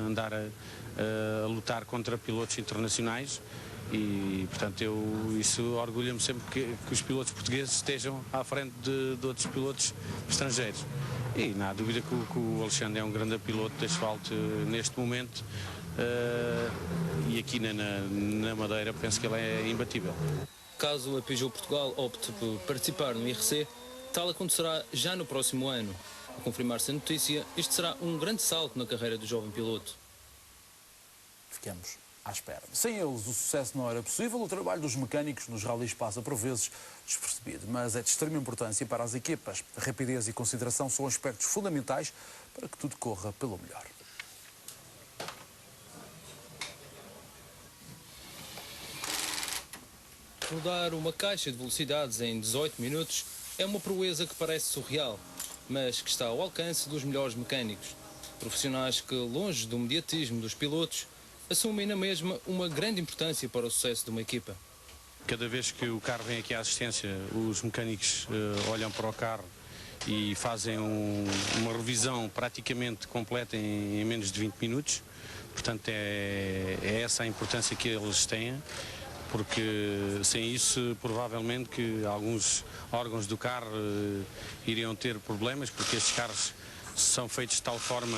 andar a lutar contra pilotos internacionais e, portanto, isso orgulha-me sempre que os pilotos portugueses estejam à frente de outros pilotos estrangeiros. E não há dúvida que o Alexandre é um grande piloto de asfalto neste momento e aqui na Madeira penso que ele é imbatível. Caso a Peugeot Portugal opte por participar no IRC, tal acontecerá já no próximo ano. A confirmar-se a notícia, este será um grande salto na carreira do jovem piloto. Ficamos à espera. Sem eles, o sucesso não era possível. O trabalho dos mecânicos nos ralis passa por vezes despercebido, mas é de extrema importância para as equipas. A rapidez e consideração são aspectos fundamentais para que tudo corra pelo melhor. Rodar uma caixa de velocidades em 18 minutos é uma proeza que parece surreal, mas que está ao alcance dos melhores mecânicos. Profissionais que, longe do mediatismo dos pilotos, assumem na mesma uma grande importância para o sucesso de uma equipa. Cada vez que o carro vem aqui à assistência, os mecânicos olham para o carro e fazem uma revisão praticamente completa em menos de 20 minutos. Portanto, é essa a importância que eles têm, porque sem isso provavelmente que alguns órgãos do carro iriam ter problemas, porque estes carros são feitos de tal forma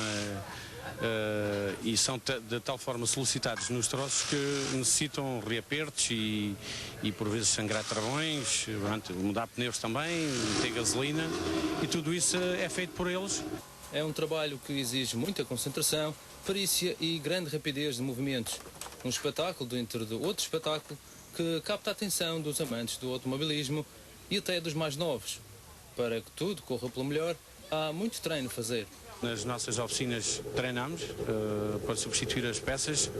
e são de tal forma solicitados nos troços que necessitam reapertos e por vezes sangrar travões, mudar pneus também, ter gasolina, e tudo isso é feito por eles. É um trabalho que exige muita concentração, perícia e grande rapidez de movimentos. Um espetáculo dentro de outro espetáculo que capta a atenção dos amantes do automobilismo e até dos mais novos. Para que tudo corra pelo melhor, há muito treino a fazer. Nas nossas oficinas treinamos para substituir as peças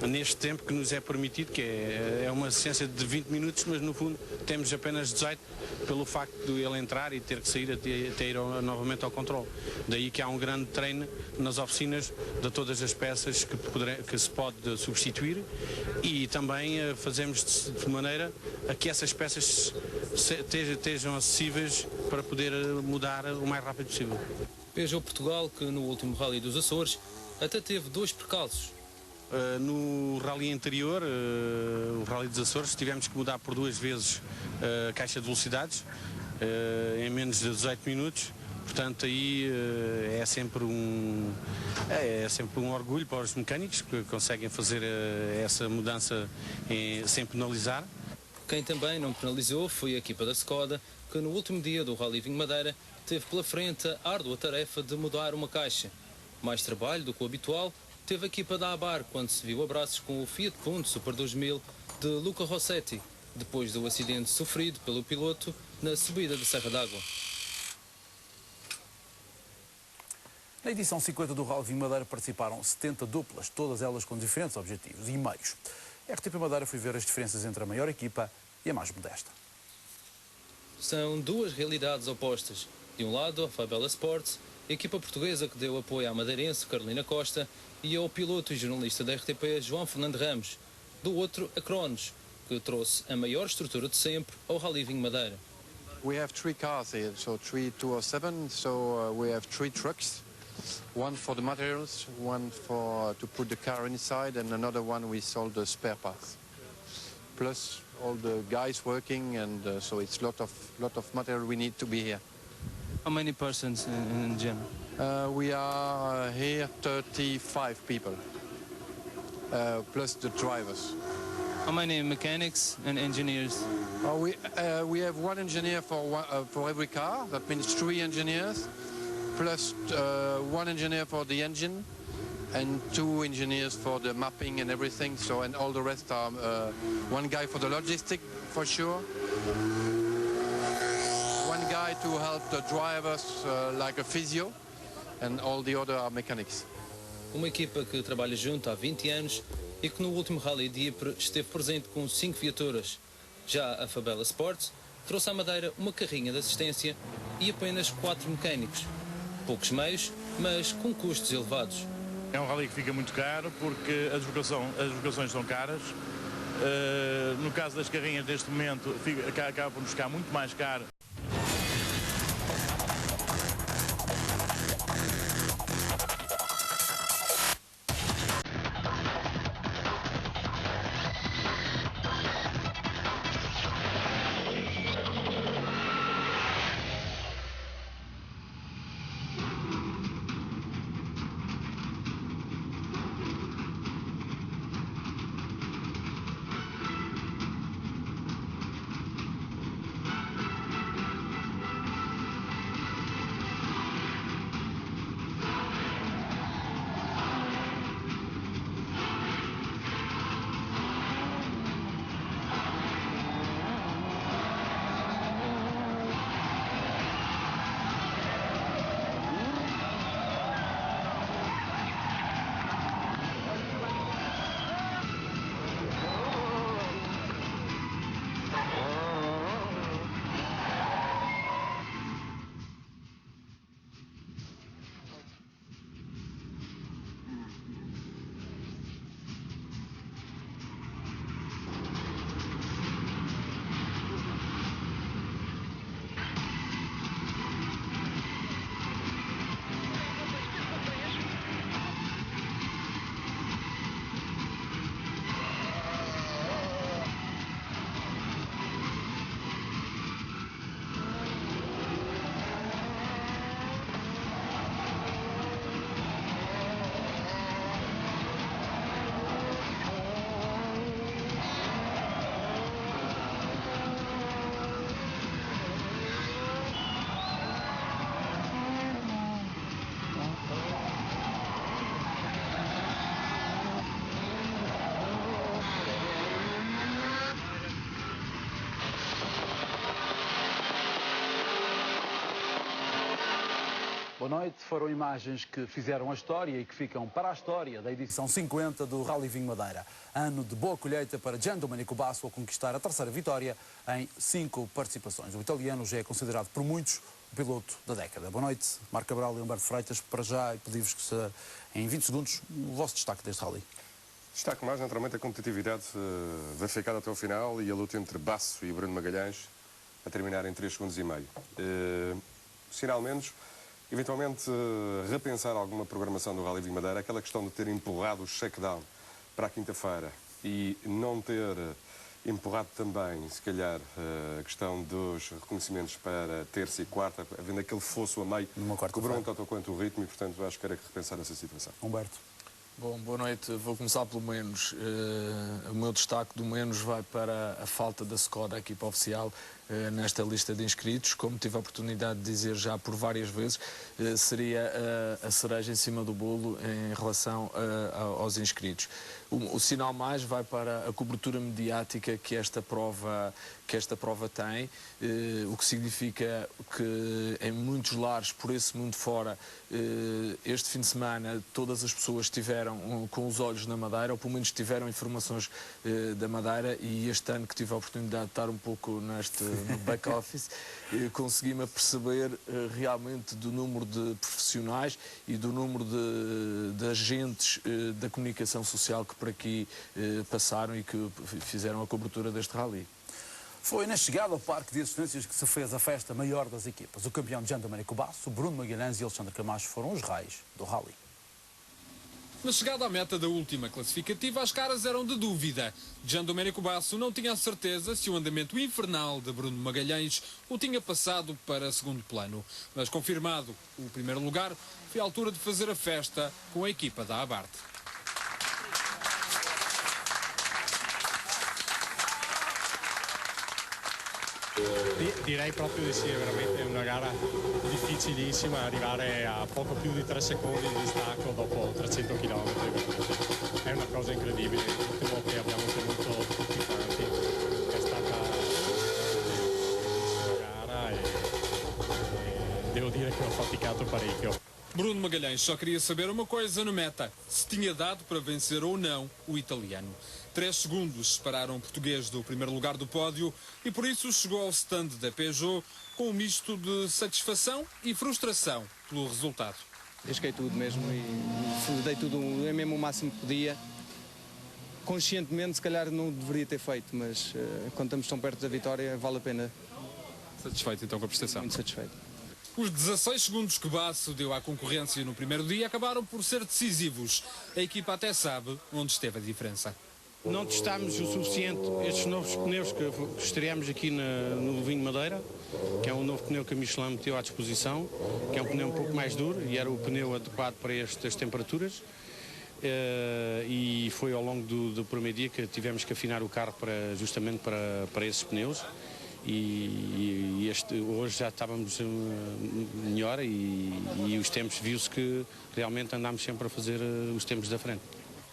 neste tempo que nos é permitido, que é uma assistência de 20 minutos, mas no fundo temos apenas 18 pelo facto de ele entrar e ter que sair até ir novamente ao controle. Daí que há um grande treino nas oficinas de todas as peças que se pode substituir, e também fazemos de maneira a que essas peças estejam acessíveis para poder mudar o mais rápido possível. Peugeot Portugal, que no último Rally dos Açores até teve 2 percalços. No rally anterior, o Rally dos Açores, tivemos que mudar por 2 vezes a caixa de velocidades em menos de 18 minutos. Portanto, aí é sempre um orgulho para os mecânicos que conseguem fazer essa mudança sem penalizar. Quem também não penalizou foi a equipa da Skoda, que no último dia do Rally Vinho Madeira teve pela frente a árdua tarefa de mudar uma caixa. Mais trabalho do que o habitual teve a equipa da Abar quando se viu a braços com o Fiat Punto Super 2000 de Luca Rossetti, depois do acidente sofrido pelo piloto na subida da Serra d'Água. Na edição 50 do Rally Vinho Madeira participaram 70 duplas, todas elas com diferentes objetivos e meios. A RTP Madeira foi ver as diferenças entre a maior equipa e a mais modesta. São duas realidades opostas. De um lado, a Fabella Sports, a equipa portuguesa que deu apoio à madeirense Carolina Costa e ao piloto e jornalista da RTP João Fernando Ramos. Do outro, a Cronos, que trouxe a maior estrutura de sempre ao Rally Vinho Madeira. We have 3 cars here, so 3 207, so we have 3 trucks. One for the materials, one to put the car inside, and another one we sold the spare parts. Plus all the guys working, and so it's lot of material we need to be here. How many persons in general? We are here 35 people, plus the drivers. How many mechanics and engineers? We have 1 engineer for every car. That means 3 engineers, plus 1 engineer for the engine, and 2 engineers for the mapping and everything. So, and all the rest are 1 guy for the logistic for sure. 1 guy to help the drivers like a physio, and all the other are mechanics. Uma equipa que trabalha junto há 20 anos e que no último Rally de Ypres esteve presente com 5 viaturas. Já a Fabella Sports trouxe à Madeira uma carrinha de assistência e apenas 4 mecânicos. Poucos meios, mas com custos elevados. É um rally que fica muito caro porque as locações são caras. No caso das carrinhas, neste momento, acaba por nos ficar muito mais caro. Boa noite. Foram imagens que fizeram a história e que ficam para a história da edição 50 do Rally Vinho Madeira. Ano de boa colheita para Gian Domenico Basso ao conquistar a terceira vitória em 5 participações. O italiano já é considerado por muitos o piloto da década. Boa noite, Marco Cabral e Humberto Freitas. Para já, pedi-vos que, em 20 segundos, o vosso destaque deste rally. Destaque mais, naturalmente, a competitividade verificada até ao final e a luta entre Basso e Bruno Magalhães a terminar em 3 segundos e meio. Sinal menos, eventualmente repensar alguma programação do Rally Vinho Madeira, aquela questão de ter empurrado o shakedown para a quinta-feira e não ter empurrado também, se calhar, a questão dos reconhecimentos para terça e quarta, havendo aquele fosso a meio, cobrou um tanto quanto o ritmo e, portanto, acho que era que repensar essa situação. Humberto. Bom, boa noite. Vou começar pelo menos. O meu destaque do menos vai para a falta da Skoda, a equipa oficial, nesta lista de inscritos. Como tive a oportunidade de dizer já por várias vezes, seria a cereja em cima do bolo em relação aos inscritos. O sinal mais vai para a cobertura mediática que esta prova tem, o que significa que em muitos lares por esse mundo fora, este fim de semana todas as pessoas estiveram com os olhos na Madeira, ou pelo menos tiveram informações da Madeira, e este ano que tive a oportunidade de estar um pouco no back-office, consegui-me aperceber realmente do número de profissionais e do número de agentes da comunicação social que por aqui passaram e que fizeram a cobertura deste rally. Foi na chegada ao Parque de Assistências que se fez a festa maior das equipas. O campeão Gian Domenico Basso, Bruno Magalhães e Alexandre Camacho foram os reis do rally. Na chegada à meta da última classificativa, as caras eram de dúvida. Gian Domenico Basso não tinha a certeza se o andamento infernal de Bruno Magalhães o tinha passado para segundo plano. Mas confirmado o primeiro lugar, foi a altura de fazer a festa com a equipa da Abarth. Direi proprio di sì, è veramente una gara difficilissima, arrivare a poco più di 3 secondi di distacco dopo 300 km. È una cosa incredibile, l'ultimo che abbiamo tenuto tutti quanti, è stata una gara e devo dire che ho faticato parecchio. Bruno Magalhães só queria saber uma coisa no meta, se tinha dado para vencer ou não o italiano. 3 segundos separaram o português do primeiro lugar do pódio e por isso chegou ao stand da Peugeot com um misto de satisfação e frustração pelo resultado. Arrisquei tudo mesmo e dei tudo, mesmo o máximo que podia. conscientemente se calhar não deveria ter feito, mas quando estamos tão perto da vitória vale a pena. Satisfeito então com a prestação? Muito satisfeito. Os 16 segundos que Basso deu à concorrência no primeiro dia acabaram por ser decisivos. A equipa até sabe onde esteve a diferença. Não testámos o suficiente estes novos pneus que estreámos aqui no Vinho Madeira, que é um novo pneu que a Michelin meteu à disposição, que é um pneu um pouco mais duro e era o pneu adequado para estas temperaturas. E foi ao longo do primeiro dia que tivemos que afinar o carro justamente para esses pneus. E hoje já estávamos melhor e os tempos, viu-se que realmente andámos sempre a fazer os tempos da frente.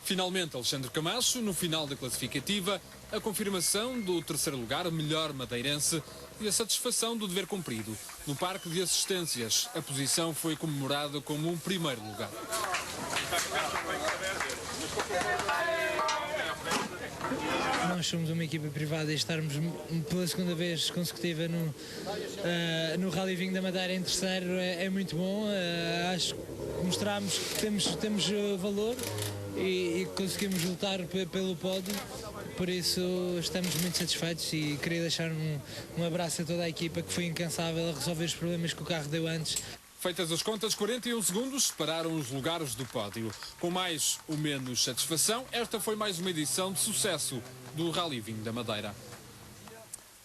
Finalmente, Alexandre Camacho, no final da classificativa, a confirmação do terceiro lugar, melhor madeirense, e a satisfação do dever cumprido. No parque de assistências, a posição foi comemorada como um primeiro lugar. Nós somos uma equipa privada e estarmos pela segunda vez consecutiva no Rally Vinho da Madeira em terceiro é muito bom. Acho que mostramos que temos valor e conseguimos lutar pelo pódio, por isso estamos muito satisfeitos e queria deixar um abraço a toda a equipa que foi incansável a resolver os problemas que o carro deu antes. Feitas as contas, 41 segundos separaram os lugares do pódio. Com mais ou menos satisfação, esta foi mais uma edição de sucesso do Rally Vinho da Madeira.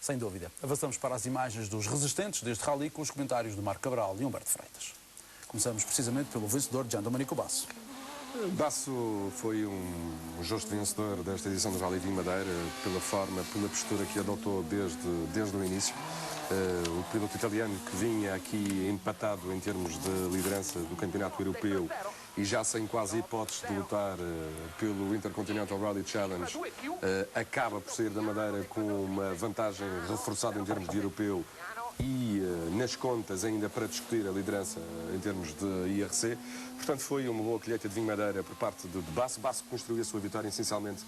Sem dúvida. Avançamos para as imagens dos resistentes deste rally com os comentários de Marco Cabral e Humberto Freitas. Começamos precisamente pelo vencedor Jean Domenico Basso. Basso foi um justo vencedor desta edição do Rally Vinho Madeira pela forma, pela postura que adotou desde o início. O piloto italiano que vinha aqui empatado em termos de liderança do campeonato europeu e já sem quase hipótese de lutar pelo Intercontinental Rally Challenge, acaba por sair da Madeira com uma vantagem reforçada em termos de europeu e nas contas ainda para discutir a liderança em termos de IRC. Portanto, foi uma boa colheita de vinho Madeira por parte de Basso. Basso construiu a sua vitória essencialmente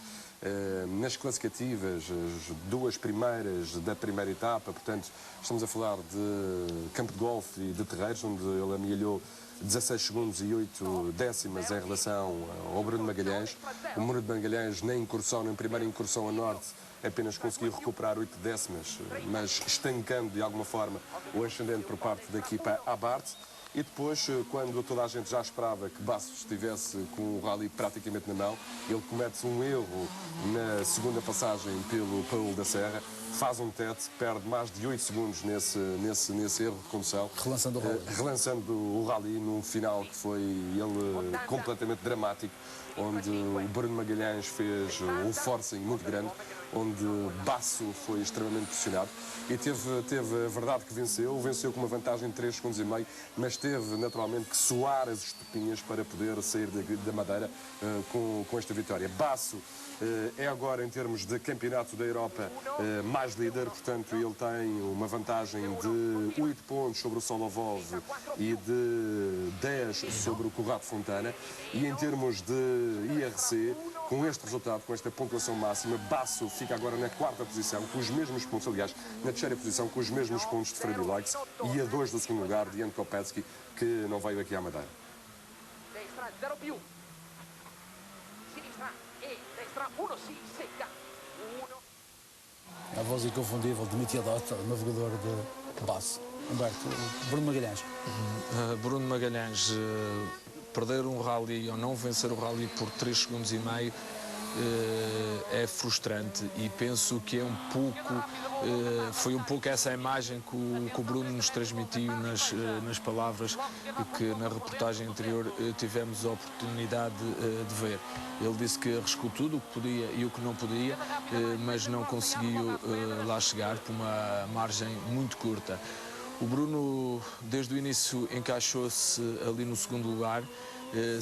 nas classificativas, as duas primeiras da primeira etapa. Portanto, estamos a falar de Campo de Golfe e de Terreiros, onde ele amealhou 16 segundos e 8 décimas em relação ao Bruno Magalhães. O Bruno Magalhães, na incursão, na primeira incursão a norte, apenas conseguiu recuperar 8 décimas, mas estancando de alguma forma o ascendente por parte da equipa Abarth. E depois, quando toda a gente já esperava que Basso estivesse com o rally praticamente na mão, ele comete um erro na segunda passagem pelo Paulo da Serra, faz um tete, perde mais de 8 segundos nesse erro de condução. Relançando o rally num final que foi ele completamente dramático, onde o Bruno Magalhães fez um forcing muito grande, onde Basso foi extremamente pressionado e teve a verdade que venceu com uma vantagem de 3 segundos e meio, mas teve naturalmente que soar as estopinhas para poder sair da Madeira com esta vitória. Basso é agora, em termos de campeonato da Europa, mais líder, portanto ele tem uma vantagem de 8 pontos sobre o Solovov e de 10 sobre o Corrado Fontana, e em termos de IRC, com este resultado, com esta pontuação máxima, Basso fica agora na 4ª posição, com os mesmos pontos, aliás, na 3ª posição, com os mesmos pontos de Freddy Likes e a 2 do segundo lugar de Jan Kopetsky, que não veio aqui à Madeira. A voz inconfundível de Mitiadota, navegador de Basso. Humberto, Bruno Magalhães. Bruno Magalhães, perder um rally ou não vencer o rally por 3 segundos e meio é frustrante, e penso que é foi um pouco essa imagem que o Bruno nos transmitiu nas palavras que na reportagem anterior tivemos a oportunidade de ver. Ele disse que arriscou tudo o que podia e o que não podia, mas não conseguiu lá chegar por uma margem muito curta. O Bruno, desde o início, encaixou-se ali no segundo lugar,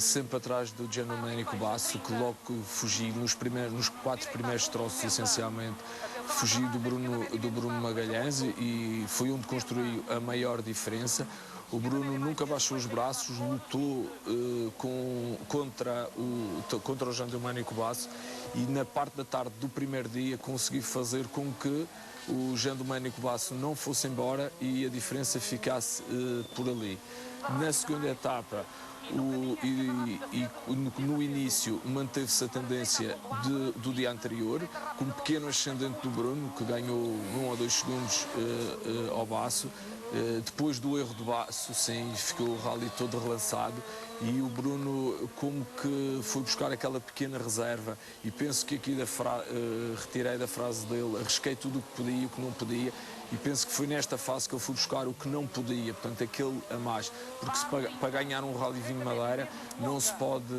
sempre atrás do Jean Domenico Basso, que logo fugiu nos 4 primeiros troços, essencialmente, fugiu do Bruno Magalhães e foi onde construiu a maior diferença. O Bruno nunca baixou os braços, lutou contra o Jean Domenico Basso, e na parte da tarde do primeiro dia conseguiu fazer com que o Jean Domenico Basso não fosse embora e a diferença ficasse por ali. Na segunda etapa, No início manteve-se a tendência do dia anterior, com um pequeno ascendente do Bruno, que ganhou 1 ou 2 segundos ao Basso. Depois do erro do Basso, sim, ficou o rally todo relançado e o Bruno como que foi buscar aquela pequena reserva, e penso que aqui retirei da frase dele, arrisquei tudo o que podia e o que não podia, e penso que foi nesta fase que eu fui buscar o que não podia, portanto aquele a mais, porque para ganhar um Rally Vinho Madeira não se pode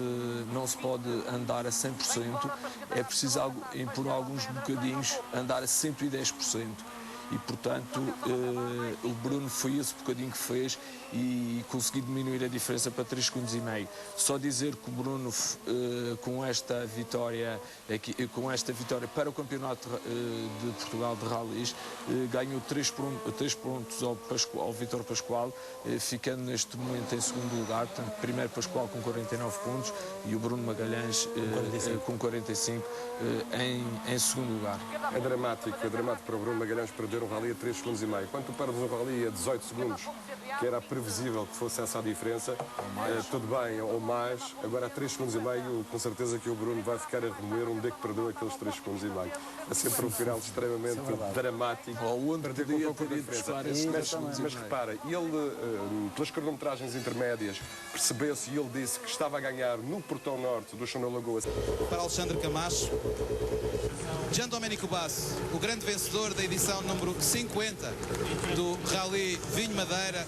andar a 100%, é preciso por alguns bocadinhos andar a 110%. E, portanto, o Bruno foi esse bocadinho que fez e conseguiu diminuir a diferença para 3,5 segundos. Só dizer que o Bruno, com esta vitória para o Campeonato de Portugal de Rallys, ganhou 3 pontos ao Vítor Pascoal, ficando neste momento em segundo lugar. Portanto, primeiro Pascoal com 49 pontos e o Bruno Magalhães com 45 em segundo lugar. É dramático para o Bruno Magalhães perder um rally a 3,5 segundos. Quando tu perdes um rally a 18 segundos, que era previsível que fosse essa a diferença, tudo bem, ou mais, agora a 3,5 segundos, com certeza que o Bruno vai ficar a remoer onde é que perdeu aqueles 3,5 segundos. É sempre um final extremamente dramático. Perder com pouca diferença. Mas repara, ele, pelas cronometragens intermédias, percebeu-se e ele disse que estava a ganhar no portão norte do Chão da Lagoa. Para Alexandre Camacho, Giandomenico Basso, o grande vencedor da edição número 50 do Rally Vinho Madeira.